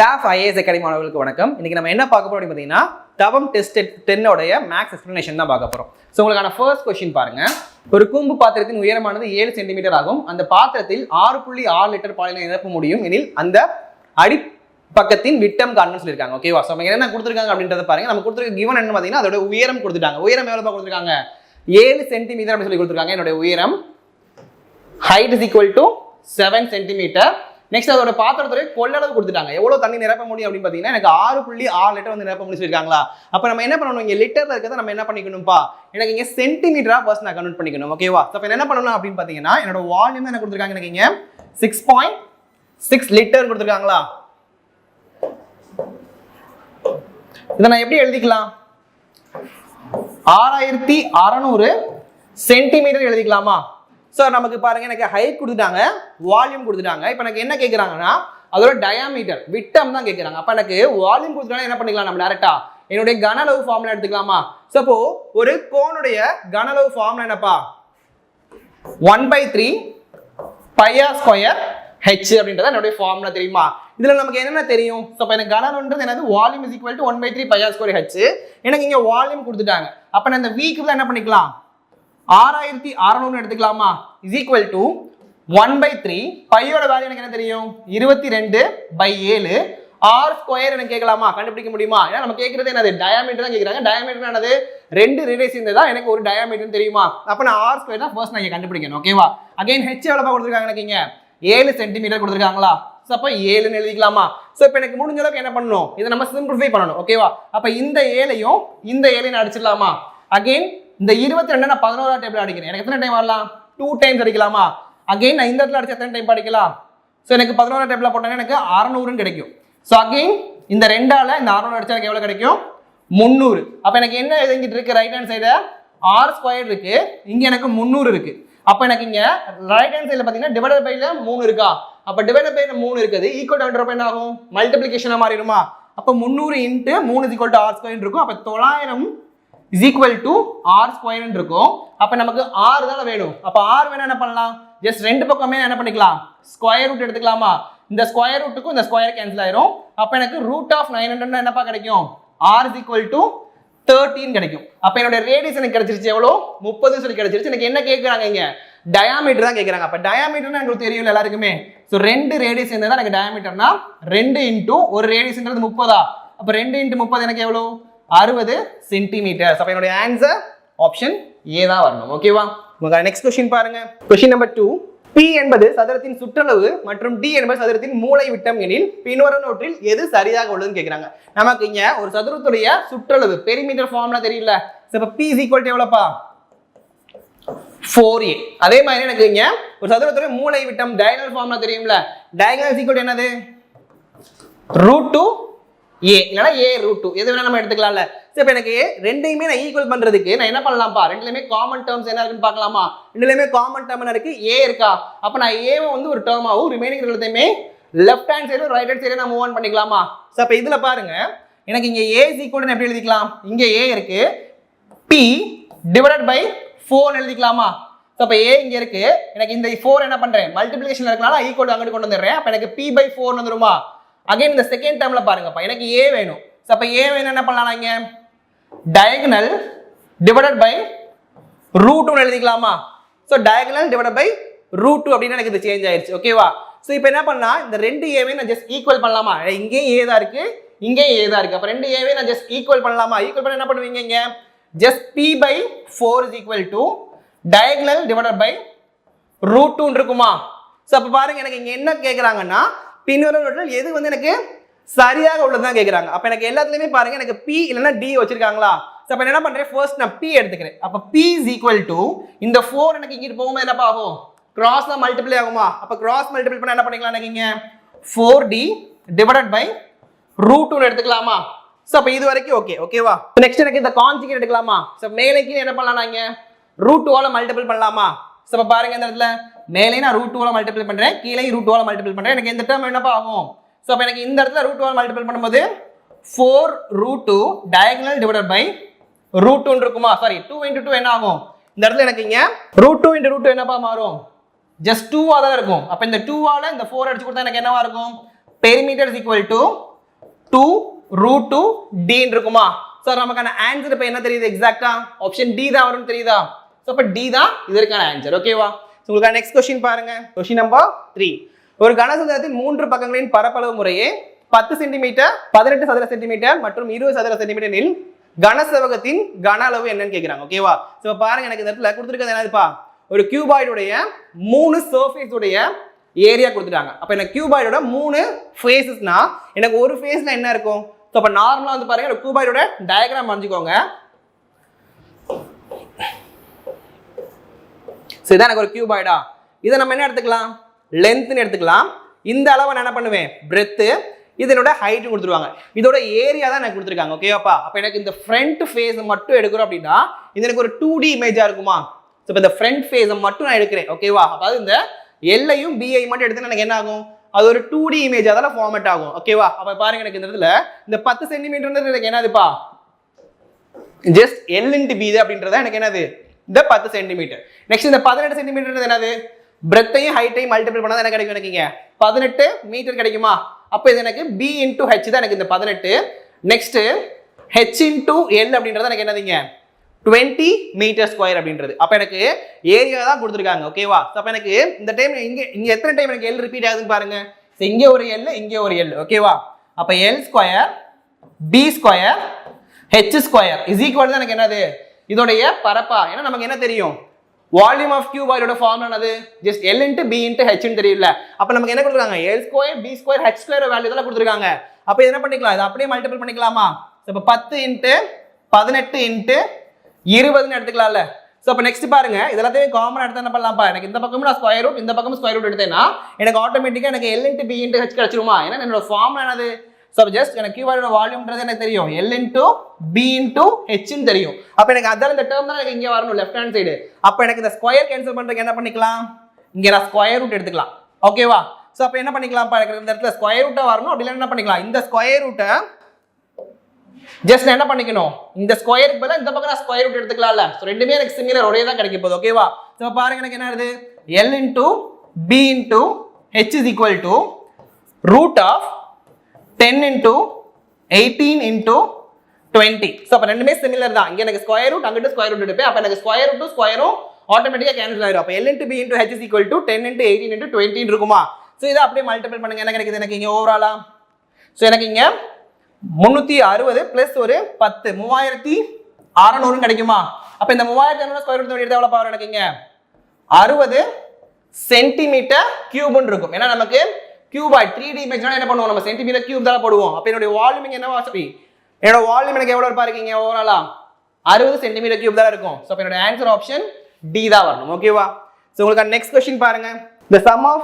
Top IAS academy மாணவர்களுக்கு வணக்கம். இன்னைக்கு நம்ம என்ன பார்க்க போறோம் பார்த்தீங்கன்னா தவம் டெஸ்ட் 10 உடைய மேக்ஸ் எக்ஸ்பிளனேஷன் தான் பார்க்க போறோம். ஸோ உங்களுக்கான ஃபர்ஸ்ட் கொஸ்டின் பாருங்க. ஒரு கூம்பு பாத்திரத்தின் உயரமானது 7 சென்டிமீட்டர் ஆகும். அந்த பாத்திரத்தில் 6.6 லிட்டர் பாலினை நிரப்ப முடியும் எனில் அந்த அடிப்பக்கத்தின் விட்டம் காரணம் சொல்லியிருக்காங்க. ஓகேவா? ஸோ நம்ம என்ன கொடுத்துருக்காங்க அப்படின்றத பாருங்க. நம்ம கொடுத்துருக்க கிவன் என்ன பார்த்தீங்கன்னா அதோட உயரம் கொடுத்துட்டாங்க. உயரம் எவ்வளவு கொடுத்துருக்காங்க? 7 சென்டிமீட்டர் அப்படின்னு சொல்லி கொடுத்துருக்காங்க. என்னோட உயரம் height is equal to 7 centimetre. Next அதோட பாத்திரத்துறை கொள்ளளவு கொடுத்துட்டாங்க. எவ்வளவு தண்ணி நிரப்ப முடியும் அப்படின்னு பாத்தீங்கன்னா எனக்கு 6.6 லிட்டர் வந்து நிரப்ப முடியும் சொல்லிருக்காங்களா. அப்ப நம்ம என்ன பண்ணணும், இங்க லிட்டர்ல இருக்கிறத நம்ம என்ன பண்ணிக்கணும்பா, எனக்கு இங்க சென்டிமீட்டரா ஃபர்ஸ்ட் நான் கன்வெர்ட் பண்ணிக்கணும். ஓகேவா? அப்ப என்ன பண்ணணும் அப்படின்னு பாத்தீங்கன்னா என்னோட வால்யூம் என்ன கொடுத்துருக்காங்க, எனக்கு இங்க 6.6 லிட்டர் கொடுத்துருக்காங்களா. இதை நான் எப்படி எழுதிக்கலாம்? 6600 சென்டிமீட்டர் எழுதிக்கலாமா? ஸோ நமக்கு பாருங்க, எனக்கு ஹைட் கொடுத்துட்டாங்க, வால்யூம் கொடுத்துட்டாங்க. இப்போ எனக்கு என்ன கேட்குறாங்கன்னா அதோட டயாமீட்டர் விட்டம் தான் கேட்குறாங்க. அப்போ எனக்கு வால்யூம் கொடுத்துட்டாங்க, என்ன பண்ணிக்கலாம் நம்ம டேரக்டா என்னுடைய கன அளவு ஃபார்முலா எடுத்துக்கலாமா? சப்போ ஒரு கோனுடைய கன அளவு ஃபார்முலா என்னப்பா, 1/3 πr ஸ்கொயர் h அப்படின்றத என்னுடைய ஃபார்முலா தெரியுமா? இதுல நமக்கு என்னென்ன தெரியும்? ஸோ இப்போ எனக்கு கன அளவுன்றது என்னது, volume is equal to 1/3 πr square h. எனக்கு இங்க வால்யூம் கொடுத்துட்டாங்க. அப்போ நான் இந்த வீக்கு என்ன பண்ணிக்கலாம், 6600 எடுத்துக்கலாமா? இஸ் ஈக்குவல் டு 1/3 பையோட வேல்யூ எனக்கு என்ன தெரியும், 22/7 r ஸ்கொயர் எனக்கு கேட்கலாமா? கண்டுபிடிக்க முடியுமா? ஏன்னா நம்ம கேட்கறது என்னது, டயாமீட்டர் தான் கேட்குறாங்க. டயாமீட்டர் என்னது, 2 ரேடியஸ் இருந்ததா எனக்கு ஒரு டயாமீட்டர் தெரியுமா? அப்போ நான் r ஸ்கொயர் தான் ஃபர்ஸ்ட் நான் கண்டுபிடிக்கணும். ஓகேவா? அகைன் h எவ்வளவு கொடுத்துருக்காங்க, எனக்கு இங்க 7 சென்டிமீட்டர் கொடுத்துருக்காங்களா. ஸோ அப்போ 7ன்னு எழுதிக்கலாமா? ஸோ இப்போ எனக்கு முடிஞ்ச அளவுக்கு என்ன பண்ணணும், இதை நம்ம சிம்பிளிஃபை பண்ணணும். ஓகேவா? அப்போ இந்த 7ஐயும் இந்த 7ஐயும் அடிச்சிடலாமா? அகைன் இந்த 22 நான் 11ஆம் டேபிள் அடிக்கிறேன். எனக்கு எத்தனை டைம் வரலாம், 2 டைம்ஸ் அடிக்கலாமா? அகைன் நான் இந்த இடத்துல அடிச்சு எத்தனை டைம் அடிக்கலாம்? ஸோ எனக்கு 11ஆம் டேபிள் போட்டாங்க, எனக்கு 600 கிடைக்கும். ஸோ அகைன் இந்த 2ஆல இந்த 600 அடிச்சா எனக்கு எவ்வளவு கிடைக்கும், 300. அப்போ எனக்கு என்ன எழுதிட்டு இருக்கு, right hand side r square இருக்கு, இங்க எனக்கு 300 இருக்கு. அப்போ எனக்கு இங்க ரைட் ஹேண்ட் சைடுல பாத்தீங்கன்னா டிவைடட் பைல 3 இருக்கா. அப்போ டிவைடட் பைல 3 இருக்குது, ஈக்குவல் டு என்ன ஆகும், மல்டிப்ளிகேஷனா மாறிடுமா? அப்போ 300 × 3 is equal to r square இருக்கும். அப்போ 900 is equal to r square இருக்கும். அப்ப நமக்கு r தான் வேணும். அப்ப r வேணா என்ன பண்ணலாம், ஜஸ்ட் ரெண்டு பக்கமே என்ன பண்ணிக்கலாம், ஸ்கொயர் ரூட் எடுத்துக்கலாமா? இந்த ஸ்கொயர் ரூட்டுக்கும் இந்த ஸ்கொயர் கேன்சல் ஆயிரும். அப்ப எனக்கு √900 என்னப்பா கிடைக்கும், r is equal to 13 கிடைக்கும். அப்ப என்னோட ரேடியஸ் எனக்கு கிடைச்சிருச்சு, எவ்வளோ, 30 சொல்லி கிடைச்சிருச்சு. எனக்கு என்ன கேட்கறாங்க, இங்க டயாமீட்டர் தான் கேட்கறாங்க. அப்ப டயாமீட்டர்னா எனக்கு தெரியும் எல்லாருக்குமே. ஸோ 2 ரேடியஸ் இருந்தா எனக்கு டயாமீட்டர்னா 2 × ஒரு ரேடியஸ்ன்றது 30. அப்ப 2 × 30 எனக்கு எவ்வளோ, 60 சென்டிமீட்டர். அப்ப என்னோட ஆன்சர் ஆப்ஷன் ஏ தான் வரணும். ஓகேவா? உங்க நெக்ஸ்ட் क्वेश्चन பாருங்க. Question number 2. P என்பது சதுரத்தின் சுற்றளவு மற்றும் D என்பது சதுரத்தின் மூலை விட்டம் எனில் பின்வருவனவற்றில் எது சரியாக உள்ளதுன்னு கேக்குறாங்க. நமக்கு இங்க ஒரு சதுரத்துடைய சுற்றளவு பெரிமீட்டர் ஃபார்முலா தெரியல. அப்ப P is equal to எவ்வளவுப்பா, 4a. அதே மாதிரி எனக்கு இங்க ஒரு சதுரத்துடைய மூலை விட்டம் டயகனல் ஃபார்முலா தெரியும்ல. டயகனல் is equal to என்னது, √2a இல்லனா a√2, எது வேணா நம்ம எடுத்துக்கலாம்ல. சோ இப்போ எனக்கு ரெண்டையுமே நான் ஈக்குவல் பண்றதுக்கு நான் என்ன பண்ணலாம்ப்பா, ரெண்டுலயுமே காமன் டேர்ம்ஸ் என்ன இருக்குன்னு பார்க்கலாமா? ரெண்டுலயுமே காமன் டேர்ம் என்ன இருக்கு, a இருக்கா. அப்ப நான் a வை வந்து ஒரு டேர்மாவும் ரிமைனிங் ரெண்டுலயுமே left hand side right hand side நான் மூவ் ஆன் பண்ணிக்கலாமா? சோ அப்ப இதுல பாருங்க, எனக்கு இங்க a is equal to எப்படி எழுதிக்கலாம், இங்க a இருக்கு, p divided by 4 எழுதிக்கலாமா? சோ அப்ப a இங்க இருக்கு, எனக்கு இந்த 4 என்ன பண்றேன், மல்டிப்ளிகேஷன்ல இருக்கனால ஈக்குவல் அங்கிட்டு கொண்டு வந்துறேன். அப்ப எனக்கு p/4 வந்துருமா? அகைன் இந்த செகண்ட் டேர்ம்ல பாருங்கப்பா, எனக்கு a வேணும். சோ அப்ப a வேணும் என்ன பண்ணலாம், இங்க diagonal divided by √2 எழுதிக்கலாமா? சோ diagonal divided by √2 அப்படினா எனக்கு இது சேஞ்ச் ஆயிருச்சு. ஓகேவா? சோ இப்போ என்ன பண்ணா, இந்த ரெண்டு a வே நான் ஜஸ்ட் ஈக்குவல் பண்ணலாமா? இங்கே a தான் இருக்கு, இங்கே a தான் இருக்கு. அப்ப ரெண்டு a வே நான் ஜஸ்ட் ஈக்குவல் பண்ணலாமா? ஈக்குவல் பண்ண என்ன பண்ணுவீங்க, இங்க just p/4 is equal to diagonal divided by √2 இருக்குமா? சோ அப்ப பாருங்க, எனக்கு இங்க என்ன கேக்குறாங்கன்னா பின்வருவனவற்றில் எது வந்து எனக்கு சரியாக உள்ளதுதான் கேக்குறாங்க. அப்ப எனக்கு எல்லாத்துலயுமே பாருங்க, எனக்கு p இல்லனா d வச்சிருக்காங்களா. சோ அப்ப என்ன பண்றேன், ஃபர்ஸ்ட் நான் p எடுத்துக்கிறேன். அப்ப p is equal to இந்த 4 எனக்கு இங்க போகும்போது என்ன ஆகும், கிராஸ்ல மல்டிப்ளை ஆகுமா? அப்ப கிராஸ் மல்டிப்ளை பண்ணா என்ன பண்ணிக்கலாம், எனக்கு இங்க 4d divided by √2 எடுத்துக்கலாமா? சோ அப்ப இது வரைக்கும் ஓகே. ஓகேவா? நெக்ஸ்ட் எனக்கு இந்த கான்ஜுகேட் எடுக்கலாமா? சோ மேலே கீழ என்ன பண்ணலாம், நான் இங்க √2 ஆல மல்டிப்ளை பண்ணலாமா? சோ அப்ப பாருங்க, இந்த இடத்துல மேலே நான் √2 ஆல மல்டிப்ளை பண்றேன், கீழே √2 ஆல மல்டிப்ளை பண்றேன். எனக்கு இந்த டேர்ம் என்னப்பா ஆகும், சோ அப்ப எனக்கு இந்த இடத்துல √2 ஆல மல்டிப்ளை பண்ணும்போது 4√2 diagonal divided by √2 இருக்குமா? சாரி 2 × 2 என்ன ஆகும், இந்த இடத்துல எனக்கு இங்க √2 × √2 என்னப்பா மாறும், ஜஸ்ட் 2 ஆ தான் இருக்கும். அப்ப இந்த 2 ஆல இந்த 4 அடிச்சு கொடுத்தா எனக்கு என்னவா இருக்கும், perimeter is equal to 2 √2 d இருக்குமா? சோ நமக்கான ஆன்சர் இப்ப என்ன தெரியுது எக்ஸாக்ட்டா? ஆப்ஷன் டி தான் வரும்னு தெரியுதா? சோ அப்ப டி தான் இதற்கான ஆன்சர். ஓகேவா? சோ உங்களுக்கு நெக்ஸ்ட் क्वेश्चन பாருங்க. Question number 3. ஒரு கனசதுரத்தின் 3 பக்கங்களின் பரப்பளவு முறையே 10 சென்டிமீட்டர், 18 சதுர சென்டிமீட்டர் மற்றும் 20 சதுர சென்டிமீட்டர் எனில் கனசெவகத்தின் கன அளவு என்னன்னு கேக்குறாங்க. ஓகேவா? சோ பாருங்க, எனக்கு இந்த இடத்துல கொடுத்திருக்கிறது என்னதுப்பா? ஒரு கியூபாய்டுடைய 3 சர்ஃபேஸ் உடைய ஏரியா கொடுத்துட்டாங்க. அப்ப எனக்கு கியூபாய்டோட 3 ஃபேஸஸ்னா எனக்கு ஒரு ஃபேஸ்ல என்ன இருக்கும்? சோ அப்ப நார்மலா வந்து பாருங்க, ஒரு கியூபாய்டோட டயகிராம் வரைஞ்சுக்கோங்க. சோ இதான் எனக்கு ஒரு கியூபாய்டா. இதை நம்ம என்ன எடுத்துக்கலாம்? லென்த்னு எடுத்துக்கலாம். இந்த அளவை நான் என்ன பண்ணுவேன்? பிரெத். இதனோட ஹைட் கொடுத்துருவாங்க. இதோட ஏரியா தான் எனக்கு கொடுத்துருக்காங்க. ஓகேவாப்பா? அப்ப எனக்கு இந்த ஃப்ரண்ட் ஃபேஸ் மட்டும் எடுக்கிறோம் அப்படின்னா இது எனக்கு ஒரு 2D இமேஜா இருக்குமா? சோ இந்த ஃப்ரண்ட் ஃபேஸ் மட்டும் நான் எடுக்கிறேன். ஓகேவா? அதாவது இந்த எல்லையும் பிஐ மட்டும் எடுத்து எனக்கு என்ன ஆகும்? அது ஒரு 2D இமேஜா தான் ஃபார்மேட் ஆகும். ஓகேவா? அப்ப பாருங்க, எனக்கு இந்த இடத்துல இந்த 10 சென்டிமீட்டர் எனக்கு என்னதுப்பா? ஜஸ்ட் எல் இன்டு பி அப்படின்றத எனக்கு என்னது? இந்த 10 சென்டிமீட்டர். நெக்ஸ்ட் இந்த 18 சென்டிமீட்டர் என்னது? பிரெத்தையும் ஹைட்டையும் மல்டிபிள் பண்ணா என்ன கிடைக்கும்? எனக்கு 18 மீட்டர் கிடைக்குமா? அப்ப இது எனக்கு b இன்டு h தான் எனக்கு இந்த 18. நெக்ஸ்ட் h இன்டு l அப்படின்றது எனக்கு என்னதுங்க? 20 மீட்டர் ஸ்கொயர் அப்படின்றது. அப்ப எனக்கு ஏரியா தான் கொடுத்துருக்காங்க. ஓகேவா? அப்ப எனக்கு இந்த டைம் இங்க எத்தனை டைம் எனக்கு l ரிப்பீட் ஆகுதுன்னு பாருங்க. இங்க ஒரு l, இங்க ஒரு l. ஓகேவா? அப்ப l square b square h square is equal தான் எனக்கு என்னது? இதோடைய பரப்பா. ஏன்னா நமக்கு என்ன தெரியும்? வால்யூம் ஆஃப் கியூபாய்டோட ஃபார்முலா என்னது? Just L into B into H ன்னு தெரியல. அப்ப நமக்கு என்ன கொடுத்திருக்காங்க? L square B square H square value தான் கொடுத்திருக்காங்க. அப்ப என்ன பண்ணிக்கலாம்? இத அப்படியே மல்டிபிள் பண்ணிக்கலாமா? அப்ப 10 இன்டு 18 இன்டு 20 ன்னு எடுத்துக்கலாம்ல. சோ அப்ப நெக்ஸ்ட் பாருங்க, இதெல்லாம் காமன் எடுத்து என்ன பண்ணலாம்ப்பா? எனக்கு இந்த பக்கமும் நான் ஸ்கொயர் ரூட், இந்த பக்கமும் ஸ்கொயர் ரூட் எடுத்தேன்னா எனக்கு ஆட்டோமேட்டிக்கா எனக்கு L into B into H கிடைச்சிருமா? ஏன்னா என்னோட ஃபார்முலா என்னது? சோ ஜஸ்ட் எனக்கு கியூபாய்டோட வால்யூம்ன்றது எனக்கு தெரியும். L into B into H ன்னு தெரியும். அப்ப எனக்கு அதால இந்த டேர்ம் தான் எனக்கு இங்க வரணும் லெஃப்ட் ஹேண்ட் சைடு. அப்ப எனக்கு இந்த ஸ்கொயர் கேன்சல் பண்றதுக்கு என்ன பண்ணிக்கலாம்? இங்க நான் ஸ்கொயர் ரூட் எடுத்துக்கலாம். ஓகேவா? சோ அப்ப என்ன பண்ணிக்கலாம்ப்பா? எனக்கு இந்த இடத்துல ஸ்கொயர் ரூட்டா வரணும். அப்படி இல்ல என்ன பண்ணிக்கலாம்? இந்த ஸ்கொயர் ரூட்டை ஜஸ்ட் என்ன பண்ணிக்கணும்? இந்த ஸ்கொயருக்கு பதிலா இந்த பக்கம் நான் ஸ்கொயர் ரூட் எடுத்துக்கலாம்ல. சோ ரெண்டுமே எனக்கு சிமிலர் ஒரே தான் கிடைக்க போகுது. ஓகேவா? சோ பாருங்க, எனக்கு என்ன ஆகுது? L into B into H is equal to root of 10 into 18 into 20. So அப்ப ரெண்டுமே சிமிலர் தான். இங்க எனக்கு ஸ்கொயர் ரூட், அங்கிட்டு ஸ்கொயர் ரூட் எடுப்பேன். அப்ப எனக்கு ஸ்கொயர் ரூட் ஸ்கொயரும் ஆட்டோமேட்டிக்கா கேன்சல் ஆயிடும். அப்ப L into B into H is equal to 10 into 18 into 20 இருக்குமா? சோ இத அப்படியே மல்டிபிள் பண்ணுங்க. என்ன கிடைக்குது எனக்கு இங்க ஓவராலா? சோ எனக்கு இங்க 360 பிளஸ் ஒரு 10 3600 கிடைக்குமா? அப்ப இந்த 3600 ஸ்கொயர் ரூட் எடுத்தா எவ்வளவு பவர் எனக்கு இங்க 60 சென்டிமீட்டர் கியூப்னு இருக்கும். ஏன்னா நமக்கு கியூபாய்ட் 3D இமேஜ்னா என்ன பண்ணுவோம்? நம்ம சென்டிமீட்டர் கியூப் தான் போடுவோம். அப்ப என்னோட வால்யூம் என்னவா? சரி, என்னோட வால்யூம் எனக்கு எவ்வளவு பாருக்கீங்க ஓவராலா? 60 சென்டிமீட்டர் கியூப் தான் இருக்கும். சோ அப்ப என்னோட ஆன்சர் ஆப்ஷன் டி தான் வரணும். ஓகேவா? சோ உங்களுக்கு நெக்ஸ்ட் क्वेश्चन பாருங்க. The sum of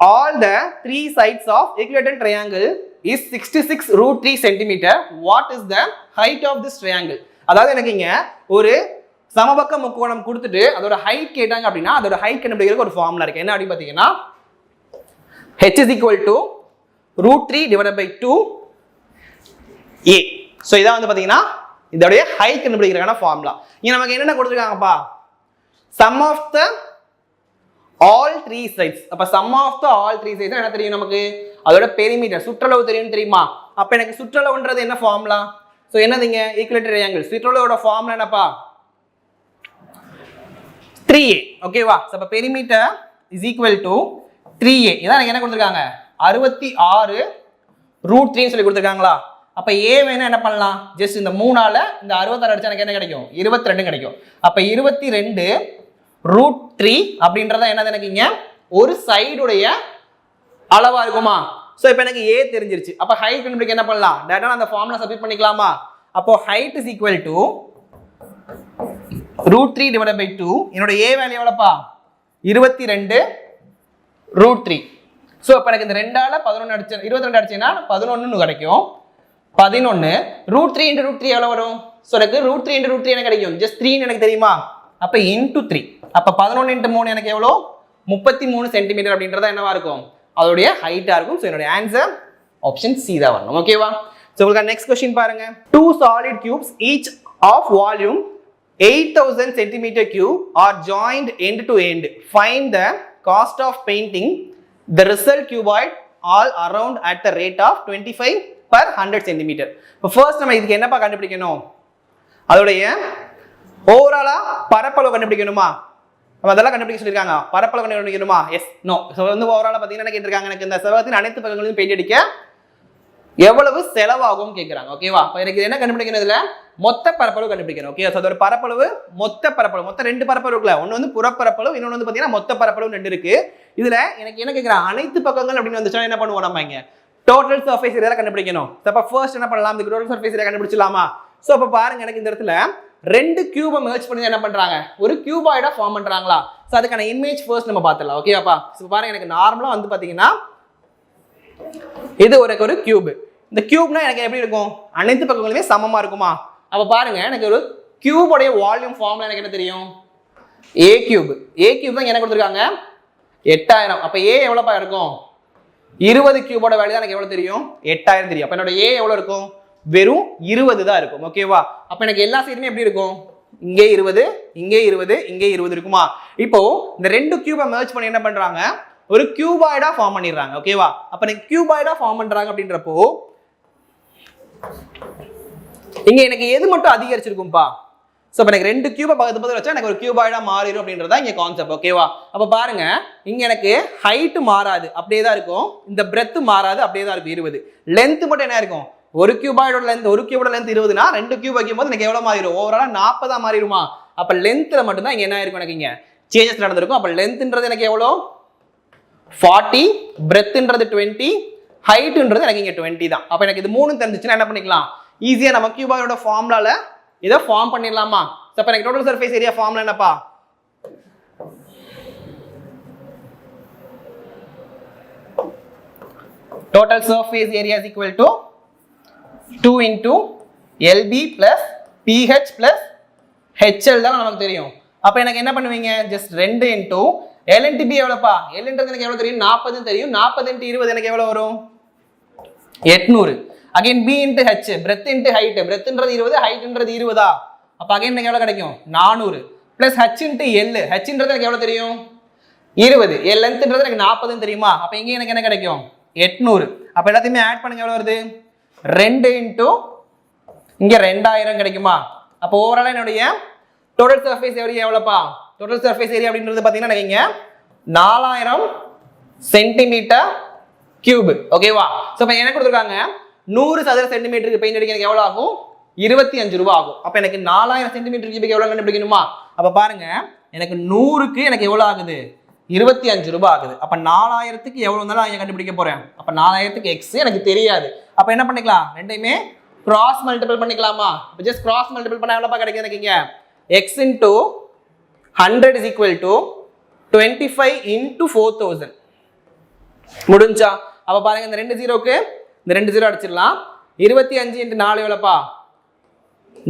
all the 3 sides of equilateral triangle is 66 √3 centimeter. What is the height of this triangle? அதாவது எனக்கு இங்க ஒரு சமபக்க முக்கோணம் கொடுத்துட்டு அதோட ஹைட் கேட்டாங்க அப்படின்னா அதோட ஹைட் கண்டுபிடிக்கிறதுக்கு ஒரு ஃபார்முலா இருக்கு. என்ன அப்படி பாத்தீங்கன்னா h is equal to √3 divided by 2a. So இத வந்து பாத்தீங்கன்னா இதோட ஹைட் கண்டுபிடிக்கிறதுக்கான ஃபார்முலா. இங்க நமக்கு என்னென்ன கொடுத்திருக்காங்கப்பா? sum of the all 3 sides. அப்ப sum of the all 3 sides என்ன தெரியும் நமக்கு? அதோட பெரிமீட்டர், சுற்றளவு தெரியும் தெரியுமா? அப்ப எனக்கு சுற்றளவுன்றது என்ன ஃபார்முலா? சோ என்னதுங்க? Equilateral triangle. சுற்றளவோட ஃபார்முலா என்னப்பா? 3a. ஓகேவா? சோ அப்ப perimeter is equal to 3a. இதான் எனக்கு என்ன கொடுத்திருக்காங்க? 66 √3 சொல்லி கொடுத்திருக்காங்களா? அப்ப a வேணா என்ன பண்ணலாம்? ஜஸ்ட் இந்த 3 ஆல இந்த 66 அடிச்சா எனக்கு என்ன கிடைக்கும்? 22 கிடைக்கும். அப்ப 22 √3 அப்படின்றத என்னது எனக்கு இங்க ஒரு சைடுடைய அளவா இருக்குமா? சோ இப்போ எனக்கு a தெரிஞ்சிருச்சு. அப்ப ஹைட் கண்டுபிடிக்க என்ன பண்ணலாம்? டைரக்டா அந்த ஃபார்முலா சப்ஸ்டிட் பண்ணிக்கலாமா? அப்போ height is equal to √3 divided by 2. என்னோட a வேல்யூ எவ்வளவுப்பா? 22 √3. சோ அப்ப எனக்கு இந்த 2 ஆல 11 அடிச்சா 22 அடிச்சேனா 11 ன்னு கிடைக்கும். 11 √3 into √3 எவ்வளவு வரும்? சோ எனக்கு √3 into √3 எனக்கு கிடைக்கும். ஜஸ்ட் 3 ன்னு எனக்கு தெரியுமா? அப்ப into 3. அப்ப 11 into 3 எனக்கு எவ்வளவு? 33 சென்டிமீட்டர் அப்படின்றத என்னவா இருக்கும்? அதோட ஹைட்டா இருக்கும். சோ என்னோட ஆன்சர் ஆப்ஷன் சி தான் வரணும். ஓகேவா? சோ உங்களுக்கு நெக்ஸ்ட் क्वेश्चन பாருங்க. Two solid cubes each of volume 8000 centimeter cube are joined end to end. Find the cost of painting the result cuboid all around at the rate of 25 per 100 centimetre. இப்போ first நம்ம இதுக்கு என்னப்பா கண்டுபிடிக்கணும், அதோடைய ஓவராலா பரப்பளவு கண்டுபிடிக்கணுமா? நம்ம அதெல்லாம் கண்டுபிடிக்க சொல்லியிருக்காங்க. பரப்பளவு கண்டுபிடிக்கணுமா? Yes no. ஸோ வந்து ஓவராலா பார்த்தீங்கன்னா என்ன கேட்டிருக்காங்க, எனக்கு இந்த செவ்வகத்தின் அனைத்து பக்கங்களையும் பெயிண்ட் அடிக்க எவ்வளவு செலவாகும் கேட்குறாங்க. ஓகேவா? இப்போ எனக்கு என்ன கண்டுபிடிக்கணும், இதுல மொத்த பரப்பளவு கண்டுபிடிக்கணும். ஓகே, ஸோ அதோட பரப்பளவு மொத்த பரப்பளவு மொத்தம் 2 பரப்பளவு இருக்குல்ல, ஒன்று வந்து புறப்பரப்பளவு, இன்னொன்று வந்து பார்த்தீங்கன்னா மொத்த பரப்பளவு 2 இருக்கு. இதுல எனக்கு என்ன கேட்குறாங்க, அனைத்து பக்கங்கள் அப்படின்னு வந்துச்சுன்னா என்ன பண்ணுவோம் நம்ம இங்க டோட்டல் சர்ஃபேஸ் ஏரியா கண்டுபிடிக்கணும். அப்போ ஃபர்ஸ்ட் என்ன பண்ணலாம், இந்த டோட்டல் சர்ஃபேஸ் ஏரியா கண்டுபிடிச்சலாமா? ஸோ அப்போ பாருங்க, எனக்கு இந்த இடத்துல 2 கியூபை மெர்ஜ் பண்ணி என்ன பண்றாங்க, ஒரு கியூபாய்டா ஃபார்ம் பண்றாங்களா? ஸோ அதுக்கான இமேஜ் ஃபர்ஸ்ட் நம்ம பார்த்துடலாம். ஓகேவாப்பா? ஸோ பாருங்க, எனக்கு நார்மலா வந்து பாத்தீங்கன்னா இது ஒரு கியூப். இந்த கியூப்னா எனக்கு எப்படி இருக்கும், அனைத்து பக்கங்களுமே சமமா இருக்குமா? அப்ப பாருங்க, எனக்கு ஒரு கியூபோடைய வால்யூம் ஃபார்முலா எனக்கு என்ன தெரியும், a கியூப். a கியூப் தான் என்ன கொடுத்துருக்காங்க 8000. அப்ப a எவ்வளவுப்பா இருக்கும், 20 கியூபோட வேல்யூ தான் எனக்கு எவ்வளவு தெரியும், 8000 தெரியும். அப்ப என்னோட a எவ்வளவு இருக்கும், வெறும் 20 தான் இருக்கும். ஓகேவா? அப்ப எனக்கு எல்லா சைடுமே எப்படி இருக்கும், இங்கே 20, இங்கே 20, இங்கே 20 இருக்குமா? இப்போ இந்த 2 கியூபை மெர்ஜ் பண்ணி என்ன பண்றாங்க, ஒரு கியூபாய்டா ஃபார்ம் பண்ணிடுறாங்க. ஓகேவா? அப்ப எனக்கு கியூபாய்டா ஃபார்ம் பண்றாங்க அப்படின்றப்போ இங்க எனக்கு எது மட்டும் அதிகரிச்சிருக்கும்பா? சோ அப்ப எனக்கு 2 கியூபை பக்கத்து வச்சா எனக்கு ஒரு கியூபாய்டா மாறிடும் அப்படின்றதா இங்க கான்செப்ட். ஓகேவா? அப்ப பாருங்க, இங்க எனக்கு ஹைட் மாறாது, அப்படியே தான் இருக்கும். இந்த பிரெத் மாறாது, அப்படியே தான் இருக்கும் 20. லென்த் மட்டும் என்ன இருக்கும், ஒரு கியூபாய்டோட லென்த் 20னா 2 கியூப் வைக்கும்போது எனக்கு எவ்வளவு மாறிடும், ஓவராலா 40 மாறிடுமா? அப்ப லென்த்ல மட்டும் தான் இங்க என்ன இருக்கும், எனக்கு இங்க சேஞ்சஸ் நடந்திருக்கும். அப்ப லென்த்ன்றது எனக்கு எவ்வளவு 40, பிரெத்ன்றது 20, ஹைட்ன்றது எனக்கு இங்க 20 தான். அப்ப எனக்கு இது மூணும் தெரிஞ்சிச்சுன்னா என்ன பண்ணிக்கலாம், ஈஸியா நம்ம கியூபாய்டோட ஃபார்முலால இதை ஃபார்ம் பண்ணிடலாமா? அப்ப எனக்கு டோட்டல் சர்ஃபேஸ் ஏரியா ஃபார்முலா என்னப்பா, total surface area is equal to 2 into LB plus PH plus HL தான் நமக்கு தெரியும். அப்ப எனக்கு என்ன பண்ணுவீங்க, just 2 into L into B எவ்வளவுப்பா, L ன்றது எனக்கு எவ்வளவு தெரியும், 40 தெரியும். 40 into 20 எனக்கு எவ்வளவு வரும், 800. Again B into H, breadth into height, breadthன்றது 20, heightன்றது 20. அப்ப அகைன் எனக்கு எவ்வளவு கிடைக்கும், 400 plus H into L, Hன்றது எனக்கு எவ்வளவு தெரியும், 20. L lengthன்றது எனக்கு 40 தெரியுமா? அப்ப இங்க எனக்கு என்ன கிடைக்கும், 800. அப்ப எல்லாத்தையுமே ஆட் பண்ணுங்க, எவ்வளவு வருது, 2 into இங்க 2000 கிடைக்குமா? அப்ப ஓவராலா என்னுடைய டோட்டல் சர்ஃபேஸ் ஏரியா எவ்வளவுப்பா, டோட்டல் சர்ஃபேஸ் ஏரியா அப்படின்றது பாத்தீங்கன்னா எனக்கு இங்க 4000 சென்டிமீட்டர் கியூப். ஓகேவா? சோ இப்ப என்ன கொடுத்திருக்காங்க, 100 சதுர சென்டிமீட்டருக்கு பெயிண்ட் அடிக்க எனக்கு எவ்வளவு ஆகும், 25 ரூபாய் ஆகும். அப்ப எனக்கு 4000 சென்டிமீட்டர் கியூபுக்கு எவ்வளவு கண்டுபிடிக்கணுமா? அப்ப பாருங்க, எனக்கு 100க்கு எனக்கு எவ்வளவு ஆகுது, 25 ரூபாய் ஆகுது. அப்ப 4000க்கு எவ்வளவு இருந்தாலும் நான் கண்டுபிடிக்க போறேன். அப்ப 4000க்கு x எனக்கு தெரியாது. அப்ப என்ன பண்ணிக்கலாம், ரெண்டையுமே கிராஸ் மல்டிபிள் பண்ணிக்கலாமா? ஜஸ்ட் கிராஸ் மல்டிபிள் பண்ணா எவ்வளவு கிடைக்குது எனக்கு இங்க, x into 100 is equal to 25 into 4000. முடிஞ்சா? அப்ப பாருங்க, இந்த 2 0க்கு இந்த 2 0 அடிச்சிடலாம். 25 into 4 எவ்வளவுப்பா,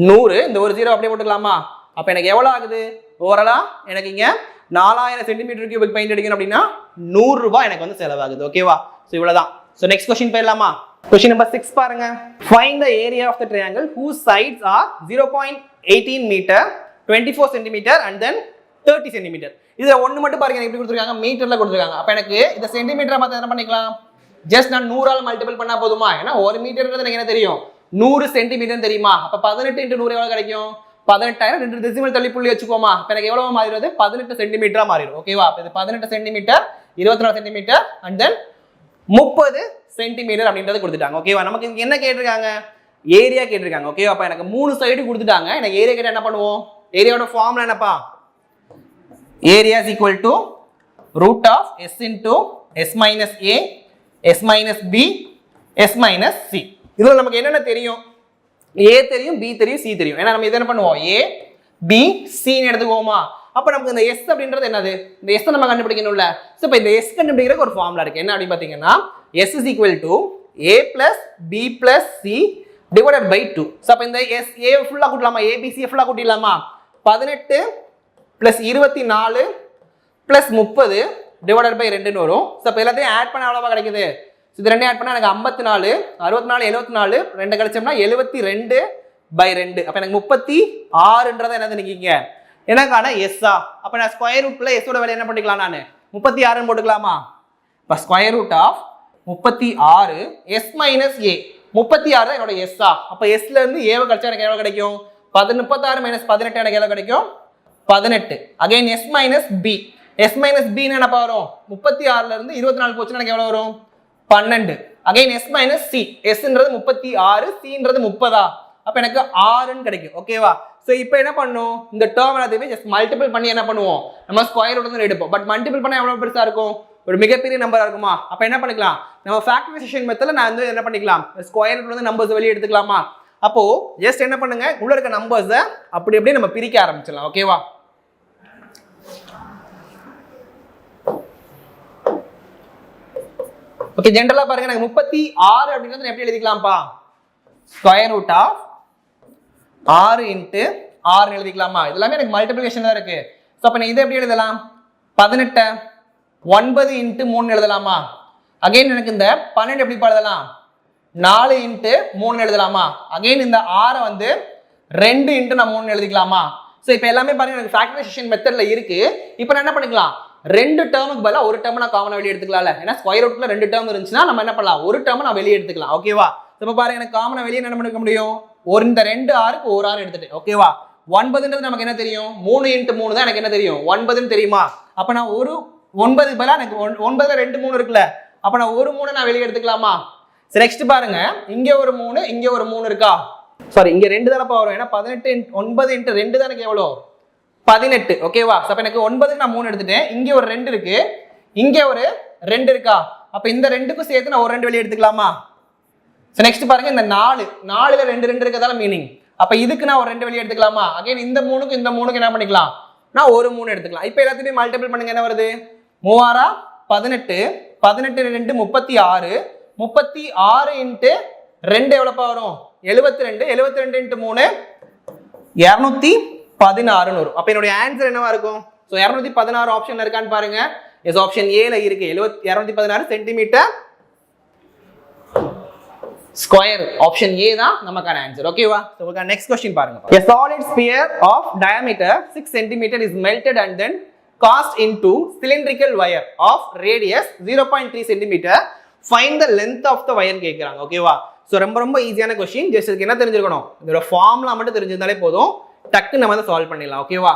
100. இந்த ஒரு 0 அப்படியே போட்டுக்கலாமா? அப்ப எனக்கு எவ்வளவு ஆகுது, ஓவராலா எனக்கு இங்க 4000 சென்டிமீட்டர் கியூபிக் பெயிண்ட் அடிக்கணும் அப்படின்னா 100 ரூபாய் எனக்கு வந்து செலவாகுது. ஓகேவா? சோ இவ்வளவுதான். சோ நெக்ஸ்ட் क्वेश्चन போயிடலாமா? क्वेश्चन நம்பர் 6 பாருங்க. Find the area of the triangle whose sides are 0.18 meter, 24 centimeter and then 30 centimeter. இதுல ஒண்ணு மட்டும் பாருங்க, எப்படி கொடுத்திருக்காங்க, மீட்டர்ல கொடுத்திருக்காங்க. அப்ப எனக்கு இத சென்டிமீட்டரா பார்த்து என்ன பண்ணிக்கலாம், ஜஸ்ட் நான் 100 ஆல் மல்டிபிள் பண்ணா போதுமா? ஏன்னா 1 மீட்டர்ன்றது எனக்கு என்ன தெரியும், 100 சென்டிமீட்டர் தெரியுமா? அப்ப 18 into 100 எவ்வளவு கிடைக்கும், 18000. 2 டெசிமல் தள்ளி புள்ளி வச்சுக்கோமா? அப்ப எனக்கு எவ்வளவு மாறிடுது, 18 சென்டிமீட்டரா மாறிடும். ஓகேவா? அப்ப இது 18 centimetre, 24 centimetre and then 30 centimetre அப்படின்றது கொடுத்துட்டாங்க. ஓகேவா? நமக்கு இங்க என்ன கேட்டிருக்காங்க, ஏரியா கேட்டிருக்காங்க. ஓகேவா? அப்ப எனக்கு 3 சைடு கொடுத்துட்டாங்க. எனக்கு ஏரியா கேட்டா என்ன பண்ணுவோம், ஏரியாவோட ஃபார்முலா என்னப்பா, area is equal to root of s into s minus a, s minus b, s minus c. இதுல நமக்கு என்னென்ன தெரியும், a தெரியும், b தெரியும், c தெரியும். ஏன்னா நம்ம இத என்ன பண்ணுவோம், a b c ன்னு எடுத்துக்குவோமா? அப்ப நமக்கு இந்த s அப்படின்றது என்னது, இந்த s நம்ம கண்டுபிடிக்கணும்ல. சோ இப்ப இந்த s கண்டுபிடிக்கிறதுக்கு ஒரு ஃபார்முலா இருக்கு. என்ன அப்படி பாத்தீங்கன்னா, s is equal to a plus b plus c divided by 2. So அப்ப இந்த s a ஃபுல்லா கூட்டலாமா, a b c ஃபுல்லா கூட்டிடலாமா? 18 plus 24 plus 30 divided by 2 ன்னு வரும். சோ அப்ப எல்லாத்தையும் ஆட் பண்ண எவ்வளவு கிடைக்குது, இது ரெண்டையும் ஆட் பண்ணா எனக்கு 54, 64, 74, ரெண்டு கழிச்சோம்னா 72 by 2. அப்ப எனக்கு 36ன்றது என்னது நீங்க எனக்கான எஸ்ஸா? அப்ப நான் ஸ்கொயர் ரூட்ல எஸ் ஓட வேல்யூ என்ன பண்ணிக்கலாம், நான் 36 போட்டுக்கலாமா? இப்ப square root of 36 s minus a, 36 தான் என்னோட எஸ்ஸா. அப்ப எஸ்ல இருந்து ஏவை கழிச்சா எனக்கு எவ்வளவு கிடைக்கும்? 36 மைனஸ் 18 எனக்கு எவ்வளவு கிடைக்கும்? 18. Again S minus b. S minus b என்னப்பா வரும்? 36ல இருந்து 24 போச்சுன்னா எனக்கு எவ்வளவு வரும்? 12. Again S minus C. எஸ்ன்றது 36, சின்றது 30. அப்ப எனக்கு 6ன்னு கிடைக்கும். ஓகேவா? சோ இப்போ என்ன பண்ணும்? இந்த டேர்ம் எல்லாத்தையுமே ஜஸ்ட் மல்டிபிள் பண்ணி என்ன பண்ணுவோம்? நம்ம ஸ்கொயர் ரூட்ல இருந்து எடுப்போம். பட் மல்டிபிள் பண்ணா எவ்வளவு பெருசா இருக்கும்? ஒரு மிகப்பெரிய நம்பரா இருக்குமா? அப்ப என்ன பண்ணிக்கலாம்? நம்ம ஃபேக்டரைசேஷன் மெத்தட்ல நான் வந்து என்ன பண்ணிக்கலாம்? ஸ்கொயர் ரூட்ல இருந்து நம்பர்ஸ் வெளிய எடுத்துக்கலாமா? அப்போ ஜஸ்ட் என்ன பண்ணுங்க? உள்ள இருக்க நம்பர்ஸை அப்படி அப்படியே நம்ம பிரிக்க ஆரம்பிச்சிடலாம். ஓகேவா? ஓகே, ஜெனரலா பாருங்க, எனக்கு 36 அப்படிங்கிறது எப்படி எழுதிக்கலாம்ப்பா? ஸ்கொயர் ரூட் ஆஃப் 6 இன்ட்டு 6 எழுதிக்கலாமா? இதெல்லாமே எனக்கு மல்டிப்ளிகேஷன் தான் இருக்கு. ஸோ அப்போ நான் இதை எப்படி எழுதலாம்? 18 9 இன்ட்டு 3 எழுதலாமா? அகைன் எனக்கு இந்த 12 எப்படி எழுதலாம்? 4 இன்ட்டு 3 எழுதலாமா? அகைன் இந்த 6 வந்து 2 இன்ட்டு நான் 3 எழுதிக்கலாமா? ஸோ இப்போ எல்லாமே பாருங்க எனக்கு ஃபேக்டரைசேஷன் மெத்தட்ல இருக்கு. இப்போ நான் என்ன பண்ணிக்கலாம்? ரெண்டு டேர்முக்கு பதிலாக ஒரு டேர்ம் நான் காமனா வெளியே எடுத்துக்கலாம்ல. ஏன்னா ஸ்கொயர் ரூட்ல ரெண்டு டேர்ம் இருந்துச்சுன்னா நம்ம என்ன பண்ணலாம்? ஒரு டேர்ம் நான் வெளியே எடுத்துக்கலாம். ஓகேவா? இப்போ பாருங்க எனக்கு காமனா வெளியே என்ன பண்ணிக்க முடியும்? ஒரு இந்த 2 6க்கு ஒரு 6 எடுத்துட்டு. ஓகேவா? 9ன்றது நமக்கு என்ன தெரியும்? 3 இன்ட்டு 3 தான் எனக்கு என்ன தெரியும்? 9ன்னு தெரியுமா? அப்ப நான் ஒரு 9 பதிலாக எனக்கு 9ல 2 3 இருக்குல்ல. அப்ப நான் ஒரு 3 நான் வெளியே எடுத்துக்கலாமா? சரி, நெக்ஸ்ட் பாருங்க, இங்க ஒரு 3 இங்க ஒரு 3 இருக்கா? சாரி, இங்க 2 தானப்பா வரும். ஏன்னா 18 9 இன்ட்டு 2 தான் எனக்கு எவ்வளோ? 18. ஓகேவா? அப்ப எனக்கு 9க்கு நான் 3 எடுத்துட்டேன். இங்க ஒரு 2 இருக்கு, இங்க ஒரு 2 இருக்கா? அப்ப இந்த 2க்கும் சேர்த்து நான் ஒரு 2 வெளியே எடுத்துக்கலாமா? நெக்ஸ்ட் பாருங்க, இந்த 4ல 2 இருக்கதால மீனிங். அப்ப இதுக்கு நான் ஒரு 2 வெளியே எடுத்துக்கலாமா? அகைன் இந்த 3க்கு இந்த 3க்கு என்ன பண்ணிக்கலாம்? நான் ஒரு 3 எடுத்துக்கலாம். இப்போ எல்லாத்தையுமே மல்டிபிள் பண்ணுங்க. என்ன வருது? 3 18 18 2 36 36 இன்ட்டு 2 எவ்வளோப்பா வரும்? 72 72 இன்ட்டு 3 216 வரும். அப்ப என்னுடைய ஆன்சர் என்னவா இருக்கும்? ஸோ 216 ஆப்ஷன்ல இருக்கான்னு பாருங்க. எஸ், ஆப்ஷன் ஏல இருக்கு. 216 சென்டிமீட்டர் ஸ்கொயர். ஆப்ஷன் ஏ தான் நமக்கான ஆன்சர். ஓகேவா? ஸோ உங்களுக்கான நெக்ஸ்ட் கொஸ்டின் பாருங்க. A solid sphere of diameter 6 cm is melted and then cast into cylindrical wire of radius 0.3 cm. Find the length of the wire கேக்குறாங்க. ஓகேவா? So ரொம்ப ரொம்ப ஈஸியான கொஸ்டின். ஜஸ்ட் இதுக்கு என்ன தெரிஞ்சிருக்கணும்? இதோட ஃபார்முலா மட்டும் தெரிஞ்சிருந்தாலே போதும், டக்கு நம்ம வந்து சால்வ் பண்ணிடலாம். ஓகேவா?